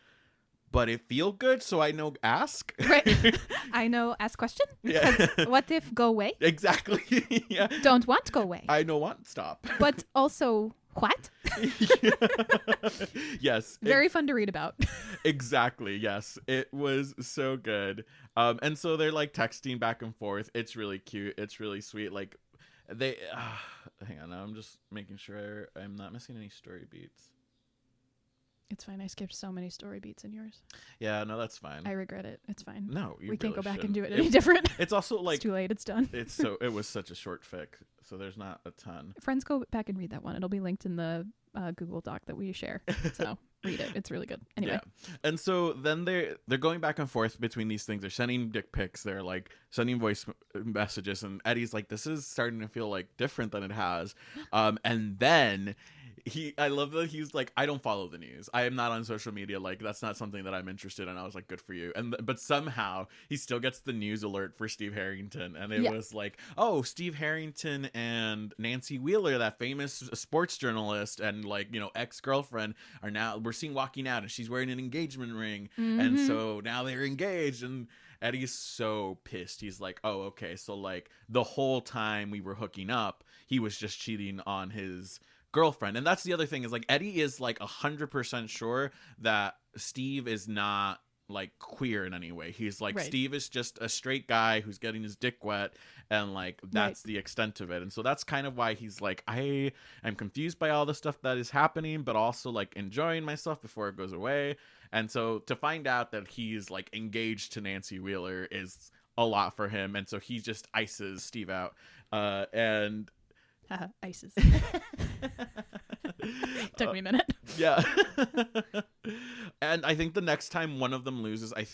But it feel good, so I know ask. Right. I know ask question. Yeah. What if go away? Exactly. Yeah. Don't want go away. I know want stop. But also what? Yes. Very fun to read about. Exactly. Yes. It was so good. And so they're like texting back and forth. It's really cute. It's really sweet. Like they hang on. I'm just making sure I'm not missing any story beats. It's fine. I skipped so many story beats in yours. Yeah, no, that's fine. I regret it. It's fine. No, we can't go back and do it any different. It's also like it's too late. It's done. It was such a short fic, so there's not a ton. Friends, go back and read that one. It'll be linked in the Google Doc that we share. So read it. It's really good. Anyway. Yeah. And so then they're going back and forth between these things. They're sending dick pics. They're like sending voice messages, and Eddie's like, this is starting to feel like different than it has. And then I love that he's like, I don't follow the news. I am not on social media. Like, that's not something that I'm interested in. I was like, good for you. But somehow he still gets the news alert for Steve Harrington. And it was like, oh, Steve Harrington and Nancy Wheeler, that famous sports journalist and like, you know, ex-girlfriend we're seeing walking out and she's wearing an engagement ring. And so now they're engaged and Eddie's so pissed. He's like, oh, okay. So like the whole time we were hooking up, he was just cheating on his girlfriend. And that's the other thing is like Eddie is like 100% sure that Steve is not like queer in any way. He's like, Steve is just a straight guy who's getting his dick wet and like that's the extent of it. And so that's kind of why he's like, I am confused by all the stuff that is happening, but also like enjoying myself before it goes away. And so to find out that he's like engaged to Nancy Wheeler is a lot for him. And so he just ices Steve out and ISIS. Took me a minute. Yeah. And I think the next time one of them loses, it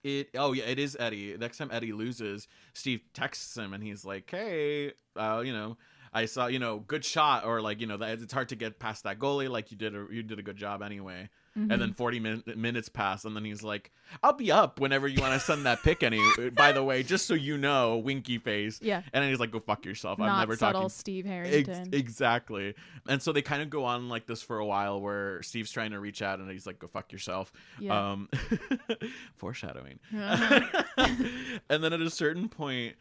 is Eddie. Next time Eddie loses, Steve texts him and he's like, hey, you know, I saw, you know, good shot, or like, you know, that it's hard to get past that goalie. Like you did a good job anyway. Mm-hmm. And then 40 minutes pass, and then he's like, I'll be up whenever you want to send that pic by the way, just so you know, winky face. Yeah. And then he's like, go fuck yourself. I'm never talking. Not subtle Steve Harrington. Exactly. And so they kind of go on like this for a while where Steve's trying to reach out and he's like, go fuck yourself. Yeah. Foreshadowing. Uh-huh. And then at a certain point,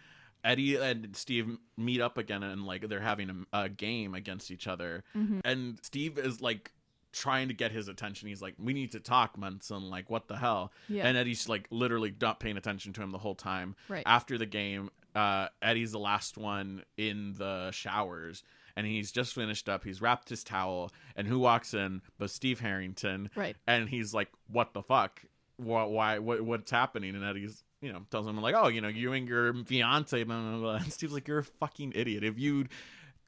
Eddie and Steve meet up again, and like they're having a game against each other, and Steve is like trying to get his attention. He's like, we need to talk, Munson, like what the hell. And Eddie's like literally not paying attention to him the whole time. After the game, Eddie's the last one in the showers, and he's just finished up. He's wrapped his towel, and who walks in but Steve Harrington. And he's like, what the fuck, what's happening? And Eddie's, you know, tells him like, oh, you know, you and your fiance, blah, blah, blah. And Steve's like, you're a fucking idiot. If you'd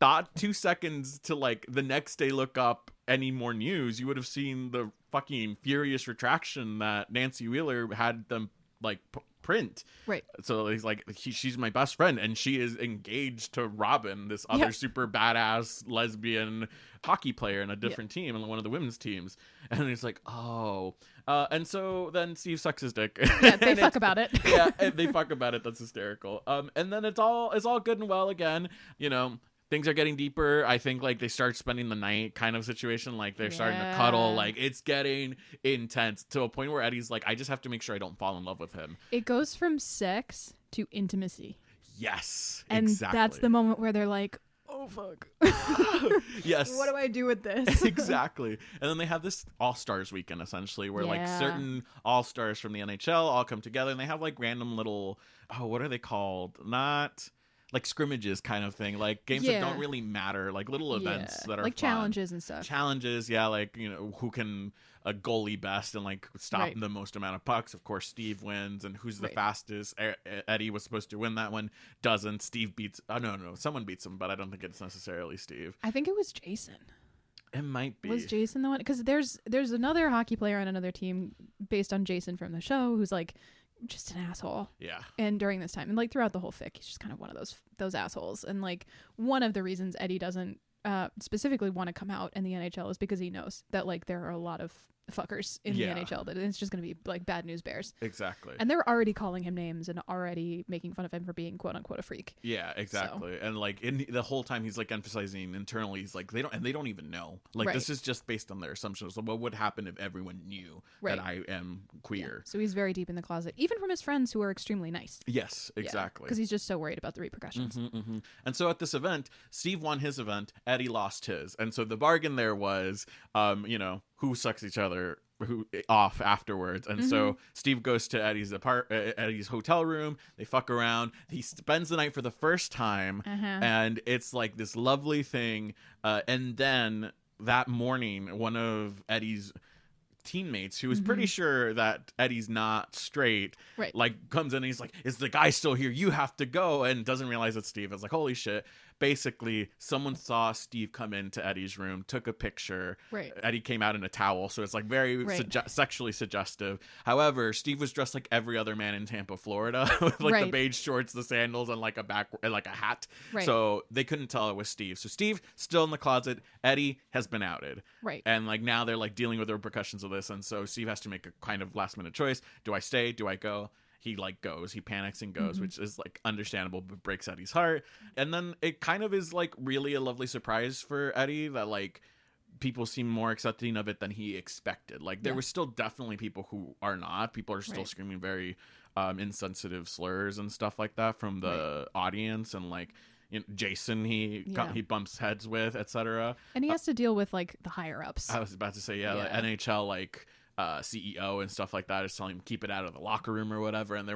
thought 2 seconds to like the next day look up any more news, you would have seen the fucking furious retraction that Nancy Wheeler had them like print. So he's like, she's my best friend, and she is engaged to Robin, this other super badass lesbian hockey player in a different team, and one of the women's teams. And he's like, oh. And so then Steve sucks his dick. They fuck about it. They fuck about it. That's hysterical. And then it's all good and well again. You know, things are getting deeper. I think like they start spending the night kind of situation. Like they're starting to cuddle. Like it's getting intense to a point where Eddie's like, I just have to make sure I don't fall in love with him. It goes from sex to intimacy. Yes, and exactly. That's the moment where they're like, oh fuck. Yes. What do I do with this? Exactly. And then they have this All-Stars weekend essentially where like certain All-Stars from the NHL all come together, and they have like random little, what are they called? Not like scrimmages kind of thing, like games that don't really matter, like little events that are like fun. Challenges and stuff. Challenges, like, you know, who can a goalie best and like stop the most amount of pucks. Of course, Steve wins, and who's the fastest? Eddie was supposed to win that one, doesn't. Steve beats. Oh no, someone beats him, but I don't think it's necessarily Steve. I think it was Jason. It might be. Was Jason the one? Because there's another hockey player on another team based on Jason from the show who's like just an asshole. And during this time, and like throughout the whole fic, he's just kind of one of those assholes. And like one of the reasons Eddie doesn't specifically want to come out in the NHL is because he knows that like there are a lot of fuckers in the NHL that it's just going to be like bad news bears. Exactly. And they're already calling him names and already making fun of him for being quote unquote a freak. Yeah, exactly. So. And like in the whole time he's like emphasizing internally, he's like they don't even know. Like this is just based on their assumptions. So what would happen if everyone knew that I am queer? So he's very deep in the closet, even from his friends who are extremely nice. Yes, exactly. Because he's just so worried about the repercussions. And so at this event, Steve won his event, Eddie lost his. And so the bargain there was you know, who sucks each other off afterwards. And so Steve goes to Eddie's hotel room. They fuck around. He spends the night for the first time, and it's like this lovely thing. And then that morning, one of Eddie's teammates, who is pretty sure that Eddie's not straight, like comes in and he's like, is the guy still here? You have to go. And doesn't realize it's Steve. It's like, holy shit. Basically, someone saw Steve come into Eddie's room, took a picture. Eddie came out in a towel, so it's like very sexually suggestive. However, Steve was dressed like every other man in Tampa, Florida, with like the beige shorts, the sandals, and like a hat. So they couldn't tell it was Steve. So Steve still in the closet. Eddie has been outed. And like now they're like dealing with the repercussions of this, and so Steve has to make a kind of last minute choice. Do I stay? Do I go? He like goes, he panics and goes, which is like understandable, but breaks Eddie's heart. And then it kind of is like really a lovely surprise for Eddie that like people seem more accepting of it than he expected. Like there were still definitely people who are not. People are still screaming very insensitive slurs and stuff like that from the audience, and like, you know, Jason he bumps heads with, etc. And he has to deal with like the higher ups. I was about to say like NHL like CEO and stuff like that is telling him keep it out of the locker room or whatever, and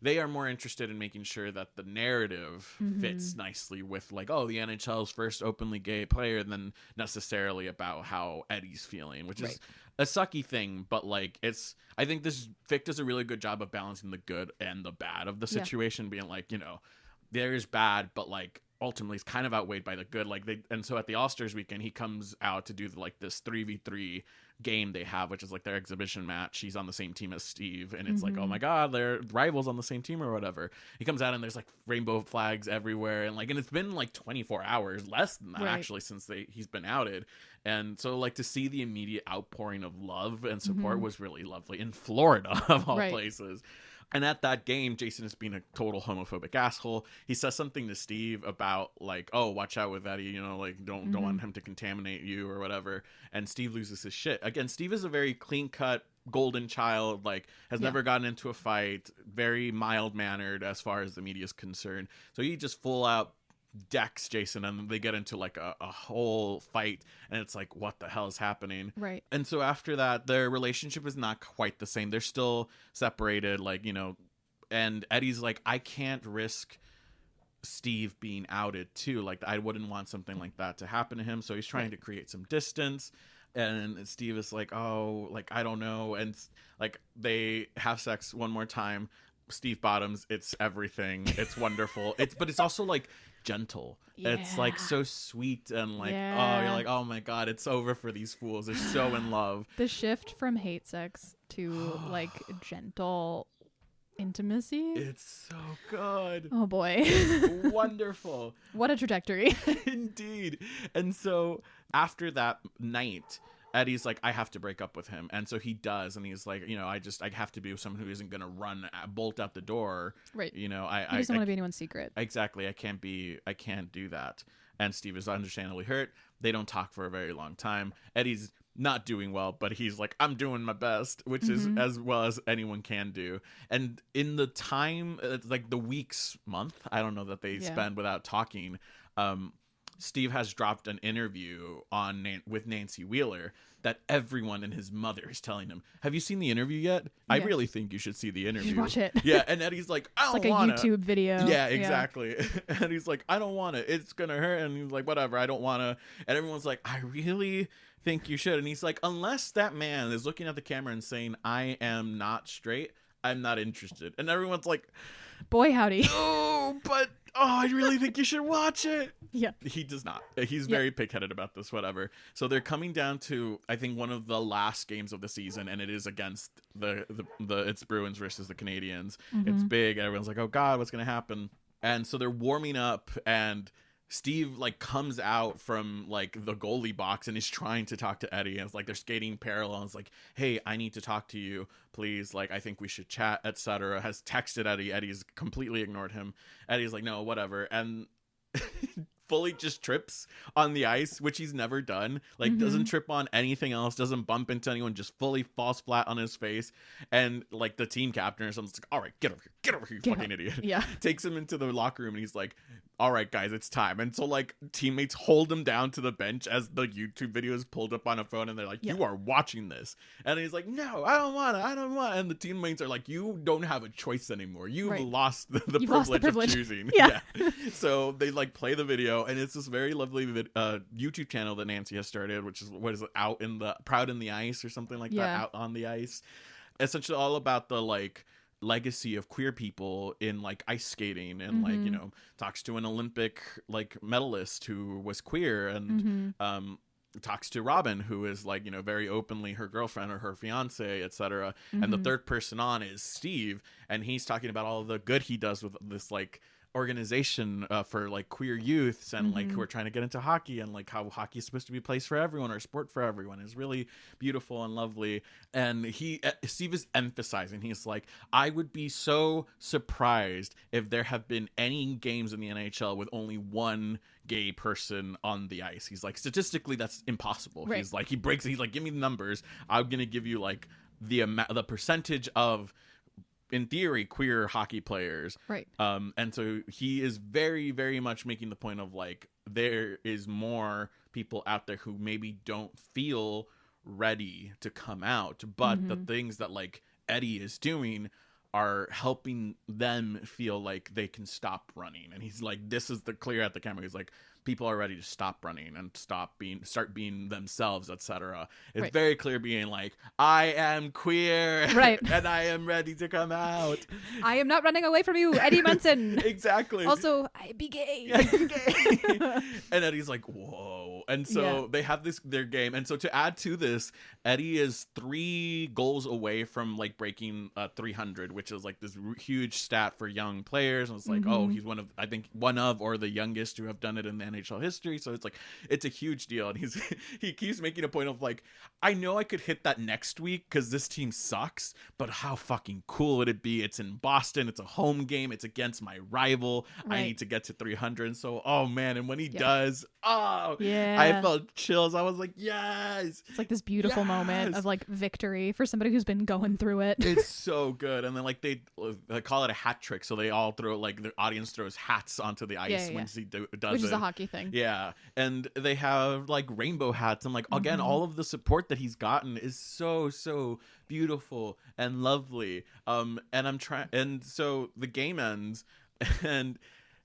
they are more interested in making sure that the narrative fits nicely with like, oh, the NHL's first openly gay player, than necessarily about how Eddie's feeling, which is a sucky thing, but like I think this fic does a really good job of balancing the good and the bad of the situation, being like, you know, there's bad, but like ultimately it's kind of outweighed by the good. Like and so at the All-Stars weekend, he comes out to do like this 3v3 game they have, which is like their exhibition match. He's on the same team as Steve, and it's like, oh my god, they're rivals on the same team or whatever. He comes out and there's like rainbow flags everywhere, and it's been like 24 hours, less than that actually, since he's been outed. And so like to see the immediate outpouring of love and support was really lovely in Florida of all places. And at that game, Jason is being a total homophobic asshole. He says something to Steve about like, oh, watch out with Eddie, you know, like don't want him to contaminate you or whatever. And Steve loses his shit. Again, Steve is a very clean cut, golden child, like has never gotten into a fight, very mild mannered as far as the media is concerned. So he just full out decks Jason, and they get into like a whole fight, and it's like, what the hell is happening? Right. And so after that, their relationship is not quite the same. They're still separated, like, you know, and Eddie's like, I can't risk Steve being outed too. Like, I wouldn't want something like that to happen to him. So he's trying to create some distance. And Steve is like, oh, like, I don't know. And like, they have sex one more time. Steve bottoms. It's everything. It's wonderful. But it's also like gentle. Yeah. It's like so sweet and like, oh, you're like, oh my God, it's over for these fools. They're so in love. The shift from hate sex to like gentle intimacy. It's so good. Oh boy. Wonderful. What a trajectory. Indeed. And so after that night, Eddie's like, I have to break up with him. And so he does. And he's like, you know, I have to be with someone who isn't going to bolt out the door. Right. You know, he doesn't want to be anyone's secret. Exactly. I can't do that. And Steve is understandably hurt. They don't talk for a very long time. Eddie's not doing well, but he's like, I'm doing my best, which is as well as anyone can do. And in the time, like the weeks, month, I don't know, that they spend without talking, Steve has dropped an interview with Nancy Wheeler that everyone and his mother is telling him, have you seen the interview yet? Yeah. I really think you should see the interview. You should watch it. Yeah, and Eddie's like, I don't want it. It's like a YouTube video. Yeah, exactly. Yeah. And he's like, I don't want it. It's going to hurt. And he's like, whatever, I don't want to. And everyone's like, I really think you should. And he's like, unless that man is looking at the camera and saying, I am not straight, I'm not interested. And everyone's like, boy howdy. I really think you should watch it. Yeah. He does not. He's very pig-headed about this, whatever. So they're coming down to, I think, one of the last games of the season, and it is against it's Bruins versus the Canadiens. It's big. Everyone's like, oh God, what's going to happen? And so they're warming up, and Steve like comes out from like the goalie box and is trying to talk to Eddie, and it's like they're skating parallel, and it's like, hey, I need to talk to you, please, like I think we should chat, etc. Has texted Eddie. Eddie's completely ignored him. Eddie's like, no, whatever, and fully just trips on the ice, which he's never done. Like doesn't trip on anything else, doesn't bump into anyone, just fully falls flat on his face. And like the team captain or something's like, all right, get over here, you fucking idiot. Yeah. Takes him into the locker room and he's like, all right, guys, it's time. And so like teammates hold him down to the bench as the YouTube video is pulled up on a phone, and they're like, you are watching this. And he's like, no, I don't want it. And the teammates are like, you don't have a choice anymore. You've lost the privilege of choosing. Yeah. So they like play the video, and it's this very lovely YouTube channel that Nancy has started, which is what is it, Proud in the Ice or something like that, Out on the Ice. Essentially all about the like legacy of queer people in like ice skating, and like, you know, talks to an Olympic like medalist who was queer, and talks to Robin, who is like, you know, very openly her girlfriend or her fiance, etc. And the third person on is Steve, and he's talking about all the good he does with this like organization for like queer youths, and like who are trying to get into hockey, and like how hockey is supposed to be a place for everyone, or a sport for everyone. Is really beautiful and lovely. And Steve is emphasizing, he's like, I would be so surprised if there have been any games in the NHL with only one gay person on the ice. He's like, statistically that's impossible. Right. He's like, he's like, give me the numbers, I'm gonna give you like the percentage of, in theory, queer hockey players. Right. And so he is very, very much making the point of like, there is more people out there who maybe don't feel ready to come out, but the things that like Eddie is doing are helping them feel like they can stop running. And he's like, this is the clear at the camera. He's like, people are ready to stop running and start being themselves, etc. It's very clear, being like, I am queer, right, and I am ready to come out. I am not running away from you, Eddie Munson. Exactly. Also, I be gay. Yeah, I be gay. And Eddie's like, whoa. And so they have their game. And so to add to this, Eddie is 3 goals away from like breaking 300, which is like this huge stat for young players. And it's like, oh, he's one of or the youngest to have done it in the NHL history. So it's like, it's a huge deal. And he keeps making a point of like, I know I could hit that next week because this team sucks, but how fucking cool would it be? It's in Boston. It's a home game. It's against my rival. Right. I need to get to 300. And so, oh man. And when he does, I I felt chills. I was like, yes. It's like this beautiful moment of like victory for somebody who's been going through it. It's so good. And then like they call it a hat trick, so they all throw, like, the audience throws hats onto the ice when he does it, which is a hockey thing. Yeah, and they have like rainbow hats, and like again, all of the support that he's gotten is so beautiful and lovely. And I'm trying, and so the game ends, and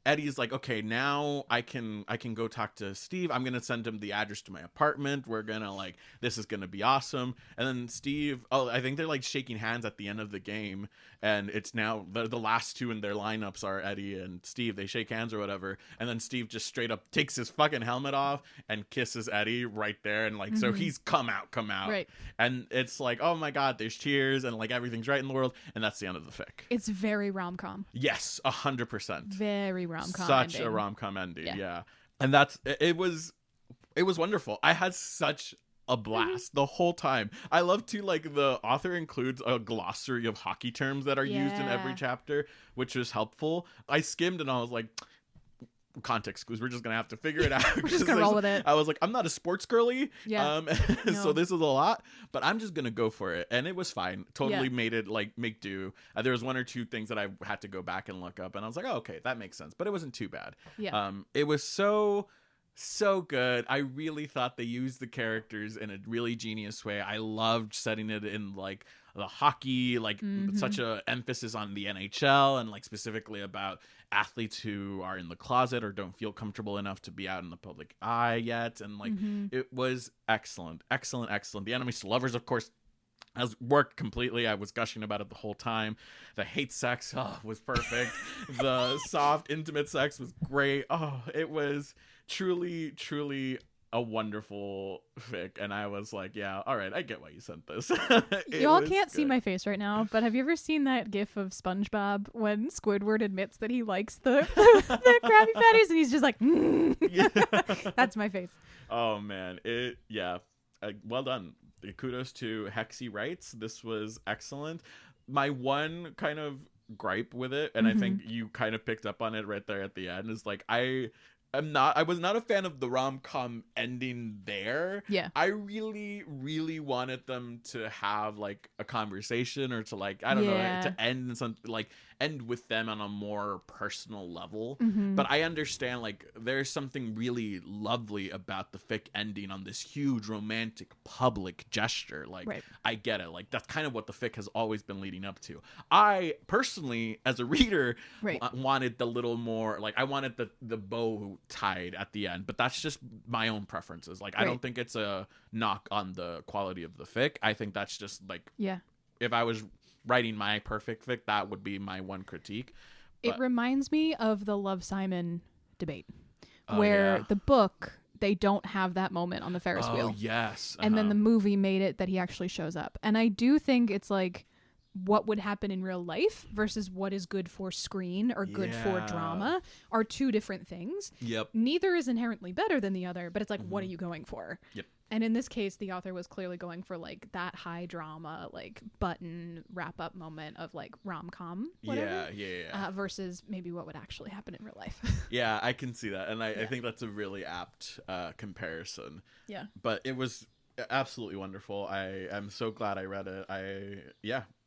Eddie's like, okay, now I can go talk to Steve. I'm gonna send him the address to my apartment. We're gonna, like, this is gonna be awesome. And then Steve, I think they're like shaking hands at the end of the game, and it's now the last two in their lineups are Eddie and Steve. They shake hands or whatever, and then Steve just straight up takes his fucking helmet off and kisses Eddie right there, and like so he's come out, right. And it's like, oh my god, there's cheers, and like everything's right in the world, and that's the end of the fic. It's very rom-com. Yes, 100%. Very rom-com. Such ending. A rom-com ending, yeah. And that's it was wonderful. I had such a blast the whole time. I love to, like, the author includes a glossary of hockey terms that are used in every chapter, which was helpful. I skimmed and I was like, context clues, we're just gonna have to figure it out. We're just gonna roll with it. I was like, I'm not a sports girly, no. So this is a lot, but I'm just gonna go for it, and it was fine. Totally made it, like, make do. There was one or two things that I had to go back and look up, and I was like, oh, okay, that makes sense, but it wasn't too bad. It was so good. I really thought they used the characters in a really genius way. I loved setting it in, like, the hockey, like, such a emphasis on the NHL, and like specifically about athletes who are in the closet or don't feel comfortable enough to be out in the public eye yet. And like, it was excellent. The enemies to lovers, of course, has worked completely. I was gushing about it the whole time. The hate sex was perfect. The soft, intimate sex was great. It was truly a wonderful fic, and I was like, yeah, all right, I get why you sent this. Y'all can't see my face right now, but have you ever seen that gif of SpongeBob when Squidward admits that he likes the the Krabby Patties, and he's just like, That's my face. Oh man, well done. Kudos to Hexy Writes. This was excellent. My one kind of gripe with it, and I think you kind of picked up on it right there at the end, is like, I was not a fan of the rom-com ending there. Yeah. I really wanted them to have, like, a conversation, or to, like, I don't know, to end in some, like, end with them on a more personal level. But I understand, like, there's something really lovely about the fic ending on this huge romantic public gesture. Like, I get it. Like, that's kind of what the fic has always been leading up to. I personally, as a reader, wanted the little more, like, I wanted the bow tied at the end, but that's just my own preferences. Like, I don't think it's a knock on the quality of the fic. I think that's just, like, if I was writing my perfect fic, that would be my one critique. But it reminds me of the Love Simon debate, where the book, they don't have that moment on the Ferris wheel. Yes. And then the movie made it that he actually shows up. And I do think it's like, what would happen in real life versus what is good for screen or good for drama are two different things. Yep. Neither is inherently better than the other, but it's like, what are you going for? Yep. And in this case, the author was clearly going for, like, that high drama, like, button wrap up moment of, like, rom-com, whatever. Yeah. Versus maybe what would actually happen in real life. Yeah, I can see that. And I think that's a really apt comparison. Yeah. But it was absolutely wonderful. I am so glad I read it.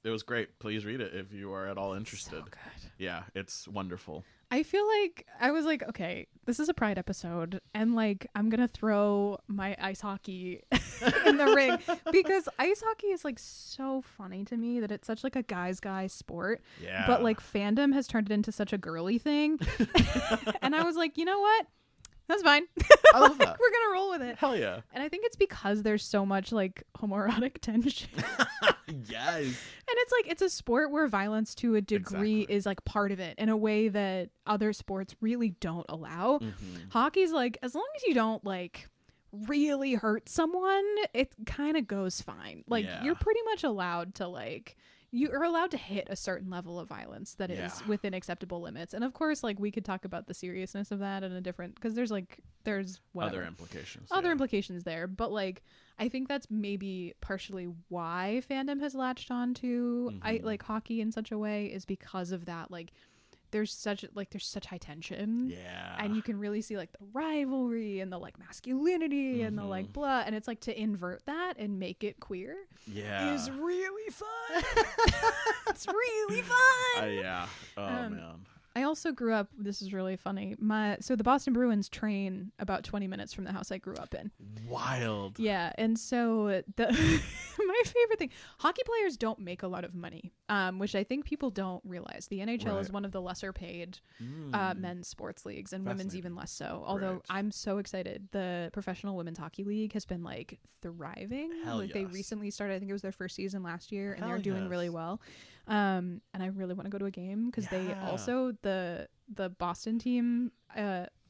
It was great. Please read it if you are at all interested. So good. Yeah, it's wonderful. I feel like I was like, okay, this is a Pride episode, and like, I'm gonna throw my ice hockey in the ring, because ice hockey is like so funny to me that it's such like a guy's sport. Yeah. But like, fandom has turned it into such a girly thing. And I was like, you know what? That's fine. I love that. We're gonna roll with it. Hell yeah. And I think it's because there's so much like homoerotic tension. Yes. And it's like, it's a sport where violence to a degree is like part of it in a way that other sports really don't allow. Hockey's like, as long as you don't like really hurt someone, it kind of goes fine. Like, you're pretty much allowed to like, you are allowed to hit a certain level of violence that is within acceptable limits. And of course, like, we could talk about the seriousness of that in a different, because there's whatever. Other implications there. But like, I think that's maybe partially why fandom has latched on to like hockey in such a way, is because of that. Like, there's such high tension. Yeah. And you can really see like the rivalry and the like masculinity and the like blah. And it's like to invert that and make it queer. Yeah. Is really fun. It's really fun. Yeah. Oh man. I also grew up, this is really funny, so the Boston Bruins train about 20 minutes from the house I grew up in. Wild. Yeah, and so my favorite thing, hockey players don't make a lot of money, which I think people don't realize. The NHL is one of the lesser paid men's sports leagues, and women's even less so. Although I'm so excited. The Professional Women's Hockey League has been like thriving. They recently started, I think it was their first season last year, and they're doing really well. And I really want to go to a game because they also, the Boston team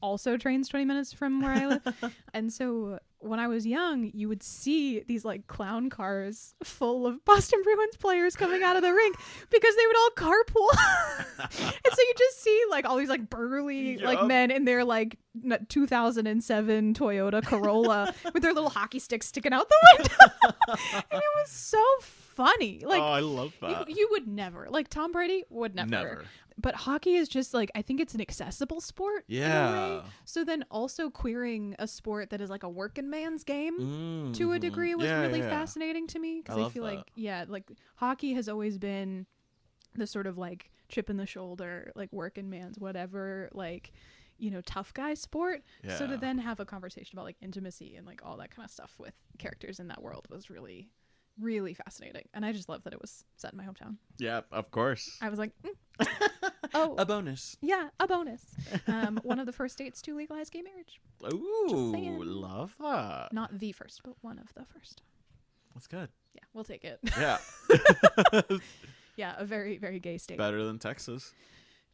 also trains 20 minutes from where I live. And so when I was young, you would see these like clown cars full of Boston Bruins players coming out of the rink because they would all carpool. And so you just see like all these like burly like men in their like 2007 Toyota Corolla with their little hockey sticks sticking out the window. And it was so funny. Like, I love that. You would never, like Tom Brady would never. But hockey is just like, I think it's an accessible sport. Yeah. In a way. So then also queering a sport that is like a working man's game to a degree was really fascinating to me. Because I feel like hockey has always been the sort of like chip in the shoulder, like working man's whatever, like, you know, tough guy sport. Yeah. So to then have a conversation about like intimacy and like all that kind of stuff with characters in that world was really, really fascinating. And I just love that it was set in my hometown. Yeah, of course. I was like, oh, a bonus. Yeah, a bonus. One of the first states to legalize gay marriage. Ooh, love that. Not the first, but one of the first. That's good. Yeah, we'll take it. Yeah. Yeah, a very, very gay state. Better than Texas.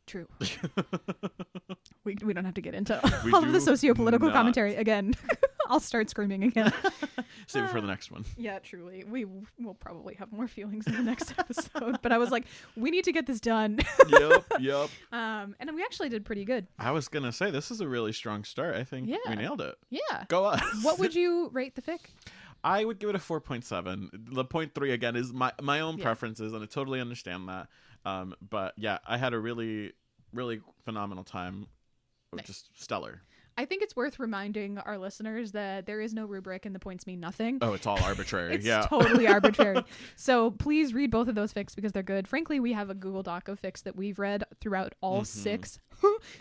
True. we don't have to get into all of the socio-political commentary again. I'll start screaming again. Save it for the next one. Yeah, truly. We will probably have more feelings in the next episode. But I was like, we need to get this done. Yep. And we actually did pretty good. I was going to say, this is a really strong start. I think we nailed it. Yeah. Go on. What would you rate the fic? I would give it a 4.7. The 0.3 again is my own preferences, and I totally understand that. But yeah, I had a really, really phenomenal time. Nice. Just stellar. I think it's worth reminding our listeners that there is no rubric and the points mean nothing. Oh, it's all arbitrary. It's totally arbitrary. So please read both of those fics because they're good. Frankly, we have a Google Doc of fics that we've read throughout all 6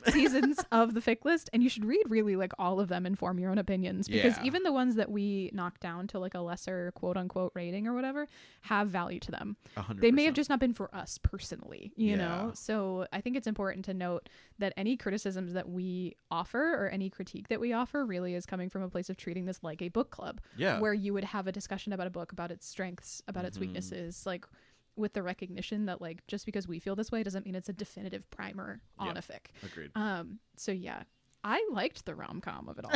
seasons of the Fic List, and you should read really like all of them and form your own opinions because even the ones that we knock down to like a lesser quote unquote rating or whatever have value to them. 100%. They may have just not been for us personally, you know? So I think it's important to note that any criticisms that we offer or any critique that we offer really is coming from a place of treating this like a book club where you would have a discussion about a book, about its strengths, about its weaknesses, like with the recognition that like just because we feel this way doesn't mean it's a definitive primer on a fic. Agreed. So yeah, I liked the rom-com of it all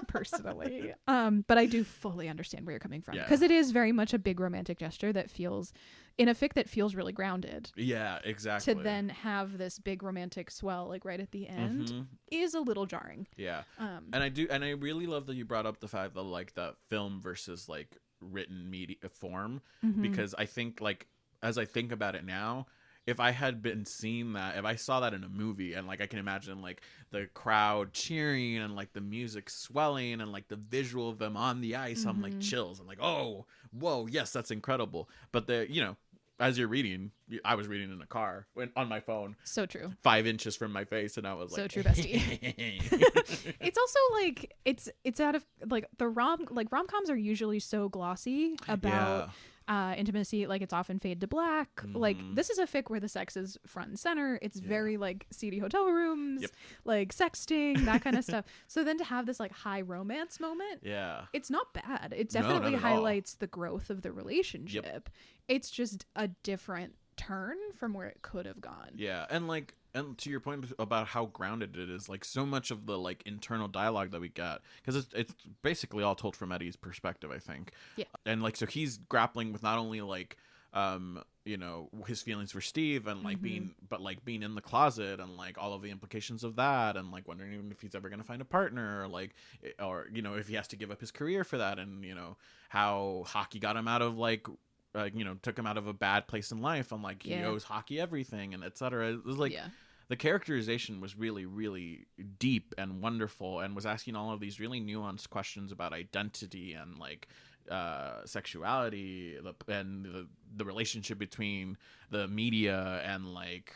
personally. But I do fully understand where you're coming from because it is very much a big romantic gesture that feels in a fic that feels really grounded. Yeah, exactly. To then have this big romantic swell like right at the end is a little jarring. Yeah. And I really love that you brought up the fact that like the film versus like written media form because I think like as I think about it now, if I had been seeing that, if I saw that in a movie and like I can imagine like the crowd cheering and like the music swelling and like the visual of them on the ice, I'm like chills. I'm like, oh, whoa, yes, that's incredible. But as you're reading, I was reading in a car on my phone. So true. 5 inches from my face, and I was like, so true, bestie. It's also like it's out of like the rom-coms are usually so glossy about intimacy, like it's often fade to black. Like this is a fic where the sex is front and center. It's very like seedy hotel rooms, like sexting, that kind of stuff. So then to have this like high romance moment, it's not bad. It definitely highlights the growth of the relationship. It's just a different turn from where it could have gone. And to your point about how grounded it is, like so much of the like internal dialogue that we get, because it's basically all told from Eddie's perspective, I think. And like so he's grappling with not only like his feelings for Steve and like being in the closet and like all of the implications of that and like wondering even if he's ever going to find a partner or like if he has to give up his career for that and how hockey got him out of like took him out of a bad place in life and like he owes hockey everything and etc. It was like the characterization was really, really deep and wonderful, and was asking all of these really nuanced questions about identity and like sexuality and the relationship between the media and like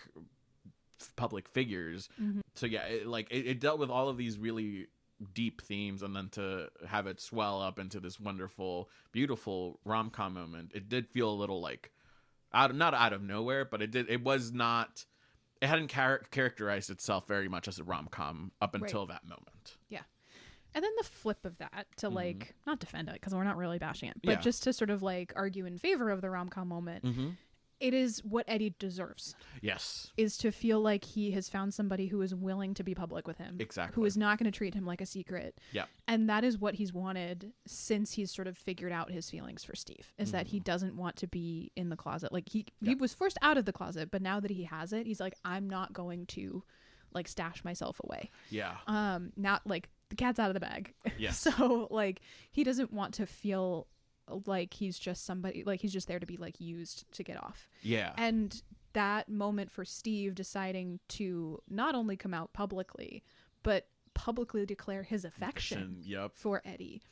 public figures. So yeah, it dealt with all of these really deep themes, and then to have it swell up into this wonderful, beautiful rom-com moment, it did feel a little like not out of nowhere, but it hadn't characterized itself very much as a rom-com up until that moment. Yeah. And then the flip of that to like not defend it, because we're not really bashing it, but just to sort of like argue in favor of the rom-com moment, it is what Eddie deserves. Yes. Is to feel like he has found somebody who is willing to be public with him. Exactly. Who is not going to treat him like a secret. Yeah. And that is what he's wanted since he's sort of figured out his feelings for Steve, is that he doesn't want to be in the closet. Like he was forced out of the closet, but now that he has it, he's like, I'm not going to like stash myself away. Yeah. Not like the cat's out of the bag. Yes. So like he doesn't want to feel like he's just somebody, like he's just there to be like used to get off. Yeah. And that moment for Steve deciding to not only come out publicly, but publicly declare his affection for Eddie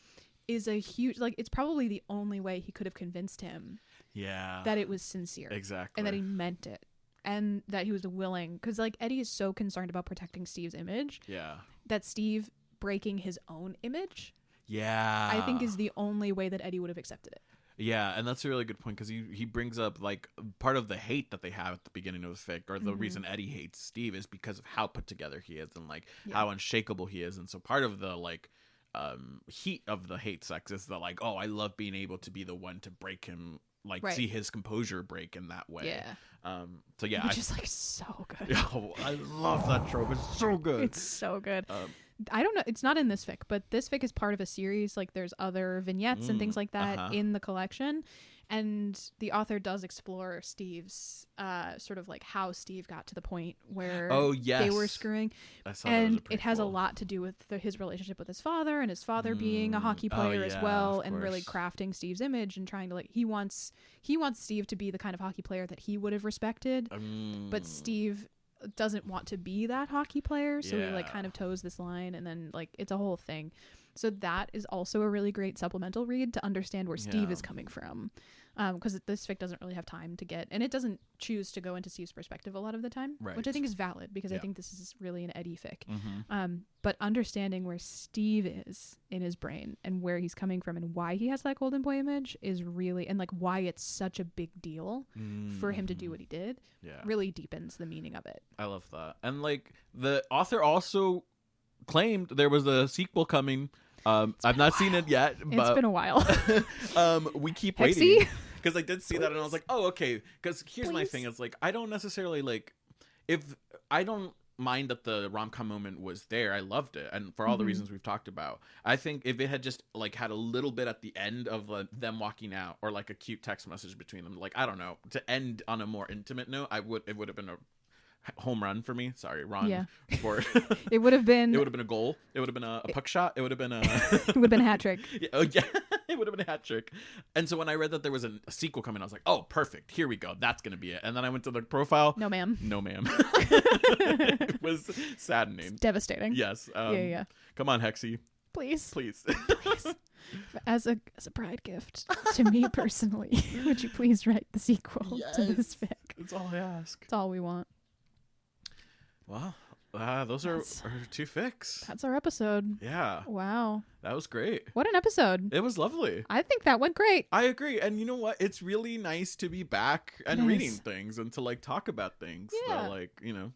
is a huge, like, it's probably the only way he could have convinced him that it was sincere. Exactly. And that he meant it. And that he was willing, because like Eddie is so concerned about protecting Steve's image. Yeah. That Steve breaking his own image, I think is the only way that Eddie would have accepted it. Yeah, and that's a really good point, because he brings up like part of the hate that they have at the beginning of the fic, or the reason Eddie hates Steve is because of how put together he is and like how unshakable he is. And so part of the like heat of the hate sex is the like, oh, I love being able to be the one to break him, like see his composure break in that way. So yeah, which is like so good. Oh, I love that trope. It's so good. It's so good. I don't know, it's not in this fic, but this fic is part of a series. Like there's other vignettes and things like that in the collection, and the author does explore Steve's sort of like how Steve got to the point where they were screwing, and it has a lot to do with his relationship with his father, and his father being a hockey player as well, and really crafting Steve's image and trying to like he wants Steve to be the kind of hockey player that he would have respected, but Steve doesn't want to be that hockey player, so he like kind of toes this line, and then like it's a whole thing. So that is also a really great supplemental read to understand where Steve is coming from, because this fic doesn't really have time to get, and it doesn't choose to go into Steve's perspective a lot of the time, which I think is valid, because I think this is really an Eddie fic. But understanding where Steve is in his brain and where he's coming from and why he has that golden boy image is really, and like why it's such a big deal for him to do what he did, really deepens the meaning of it. I love that. And like the author also claimed there was a sequel coming. I've not seen it yet, but it's been a while. We keep waiting, because I did see that, and I was like, oh, okay. Because here's my thing: it's like I don't necessarily like, if I don't mind that the rom-com moment was there, I loved it, and for all the reasons we've talked about. I think if it had just like had a little bit at the end of them walking out, or like a cute text message between them, like I don't know, to end on a more intimate note, it would have been a home run for me. Sorry, wrong sport. It would have been a goal. It would have been a puck shot. It would have been a it would have been a hat trick. It would have been a hat trick. And so when I read that there was a sequel coming, I was like, oh, perfect, here we go, that's gonna be it. And then I went to the profile. No ma'am. It was saddening. It's devastating. Yes. Come on, Hexy, please as a pride gift to me personally, would you please write the sequel to this fic? That's all I ask. That's all we want. Well, those are our two fics. That's our episode. Yeah. Wow. That was great. What an episode. It was lovely. I think that went great. I agree. And you know what? It's really nice to be back and reading things and to like talk about things. Yeah. That, like, you know,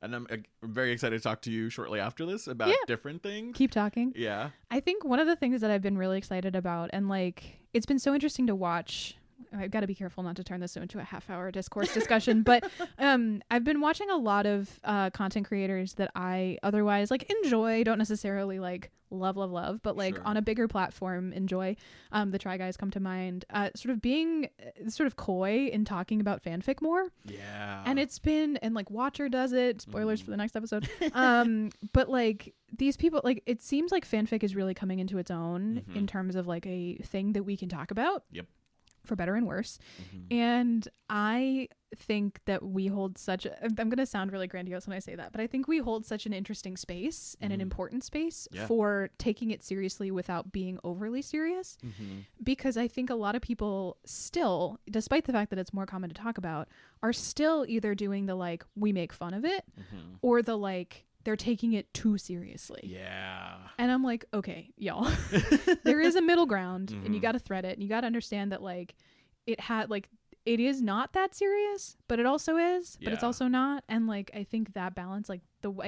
and I'm very excited to talk to you shortly after this about different things. Keep talking. Yeah. I think one of the things that I've been really excited about, and like, it's been so interesting to watch. I've got to be careful not to turn this into a half-hour discourse discussion, but I've been watching a lot of content creators that I otherwise like enjoy, don't necessarily like love, but like on a bigger platform enjoy. The Try Guys come to mind, sort of being sort of coy in talking about fanfic more. Yeah. And it's been, and like Watcher does it, spoilers for the next episode. But like these people, like it seems like fanfic is really coming into its own in terms of like a thing that we can talk about. Yep. for better and worse. And I think that we hold I'm going to sound really grandiose when I say that, but I think we hold such an interesting space and an important space for taking it seriously without being overly serious. Because I think a lot of people still, despite the fact that it's more common to talk about, are still either doing the like, we make fun of it, or the like, they're taking it too seriously. Yeah. And I'm like, okay, y'all, there is a middle ground and you got to thread it, and you got to understand that like it is not that serious, but it also is, but it's also not. And like, I think that balance, like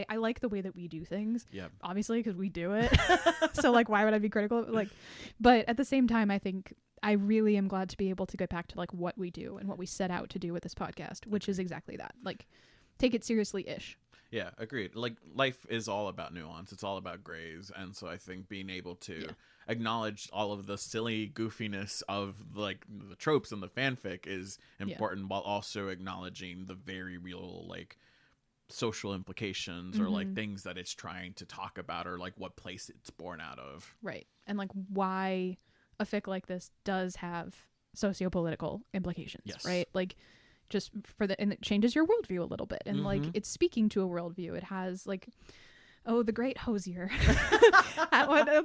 I like the way that we do things, obviously, because we do it. So like, why would I be critical? Like, but at the same time, I think I really am glad to be able to get back to like what we do and what we set out to do with this podcast, which is exactly that. Like, take it seriously-ish. Yeah, agreed. Like, life is all about nuance. It's all about grays. And so I think being able to acknowledge all of the silly goofiness of like the tropes and the fanfic is important, while also acknowledging the very real like social implications or like things that it's trying to talk about, or like what place it's born out of. Right. And like why a fic like this does have sociopolitical implications. Yes. Right. Like, just and it changes your worldview a little bit, and like it's speaking to a worldview. It has like, the great Hosier.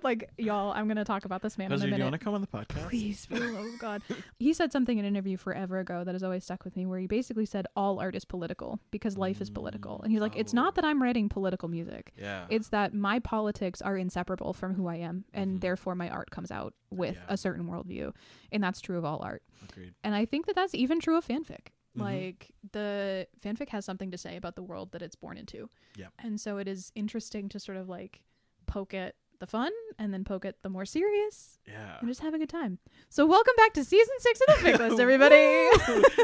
Like, y'all, I'm gonna talk about this man Hosier, in a minute. Do you want to come on the podcast? Please, for the love of God. He said something in an interview forever ago that has always stuck with me, where he basically said all art is political because life is political, and he's like, it's not that I'm writing political music. Yeah, it's that my politics are inseparable from who I am, and therefore my art comes out with a certain worldview, and that's true of all art. Agreed. And I think that that's even true of fanfic. Like, the fanfic has something to say about the world that it's born into. Yeah. And so it is interesting to sort of like poke at the fun and then poke at the more serious. Yeah. And just have a good time. So welcome back to season 6 of the Fic List, everybody.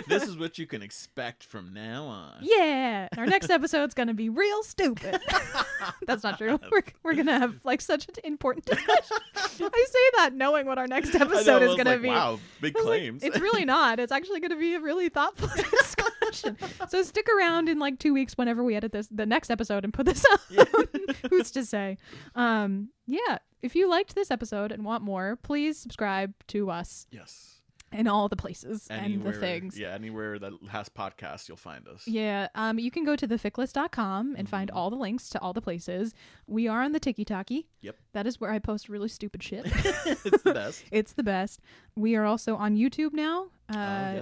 This is what you can expect from now on. Yeah. Our next episode's going to be real stupid. That's not true. We're going to have like such an important discussion. I say that knowing what our next episode is going to be. Wow, big claims. Like, it's really not. It's actually going to be a really thoughtful discussion. So stick around in like 2 weeks whenever we edit the next episode and put this up. Who's to say? Yeah. If you liked this episode and want more, please subscribe to us. Yes. In all the places and the things. Yeah, anywhere that has podcasts, you'll find us. Yeah. You can go to theficlist.com and find all the links to all the places. We are on the TikTok. Yep. That is where I post really stupid shit. It's the best. It's the best. We are also on YouTube now.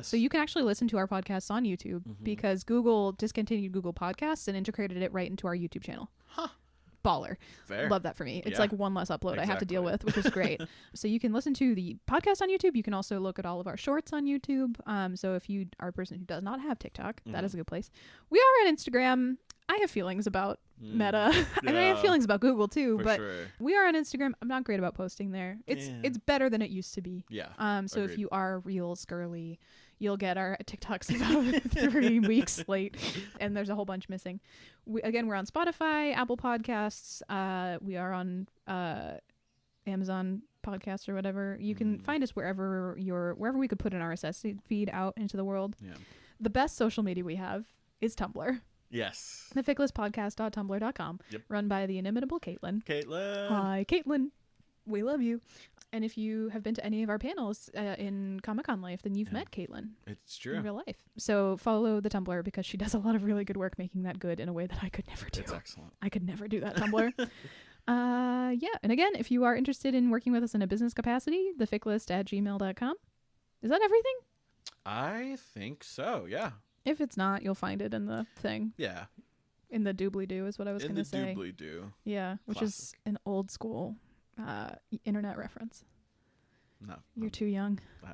So you can actually listen to our podcasts on YouTube because Google discontinued Google Podcasts and integrated it right into our YouTube channel. Huh. Baller. Fair. Love that for me. It's like one less upload I have to deal with, which is great. So you can listen to the podcast on YouTube. You can also look at all of our shorts on YouTube. So if you are a person who does not have TikTok, that is a good place. We are on Instagram. I have feelings about Meta. I mean, I have feelings about Google too, but we are on Instagram. I'm not great about posting there. It's better than it used to be. Yeah. So if you are real skirly, you'll get our TikToks about 3 weeks late, and there's a whole bunch missing. We're on Spotify, Apple Podcasts. We are on Amazon Podcasts or whatever. You can find us wherever we could put an RSS feed out into the world. Yeah. The best social media we have is Tumblr. Yes. The ficlistpodcast.tumblr.com. Yep. Run by the inimitable Caitlin. Caitlin. Hi, Caitlin. We love you. And if you have been to any of our panels in Comic-Con life, then you've met Caitlin. It's true. In real life. So follow the Tumblr because she does a lot of really good work making that good in a way that I could never do. It's excellent. I could never do that Tumblr. Yeah. And again, if you are interested in working with us in a business capacity, theficlist@gmail.com. Is that everything? I think so, yeah. If it's not, you'll find it in the thing. Yeah. In the doobly-doo is what I was going to say. In the doobly-doo. Yeah, which is an old school internet reference. No. You're too young. I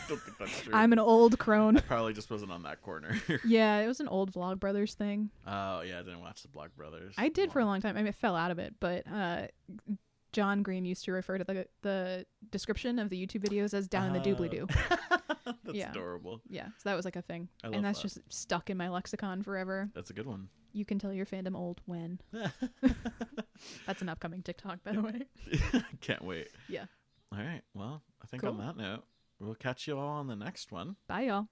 don't think that's true. I'm an old crone. I probably just wasn't on that corner. Yeah, it was an old Vlogbrothers thing. Oh, yeah, I didn't watch the Vlogbrothers. I did for a long time. I mean, I fell out of it, but John Green used to refer to the description of the YouTube videos as down in the doobly-doo. That's adorable. Yeah, so that was like a thing. And that's just stuck in my lexicon forever. That's a good one. You can tell your fandom old when. That's an upcoming TikTok, by the way. Can't wait. Yeah. All right. Well, I think on that note, we'll catch you all on the next one. Bye, y'all.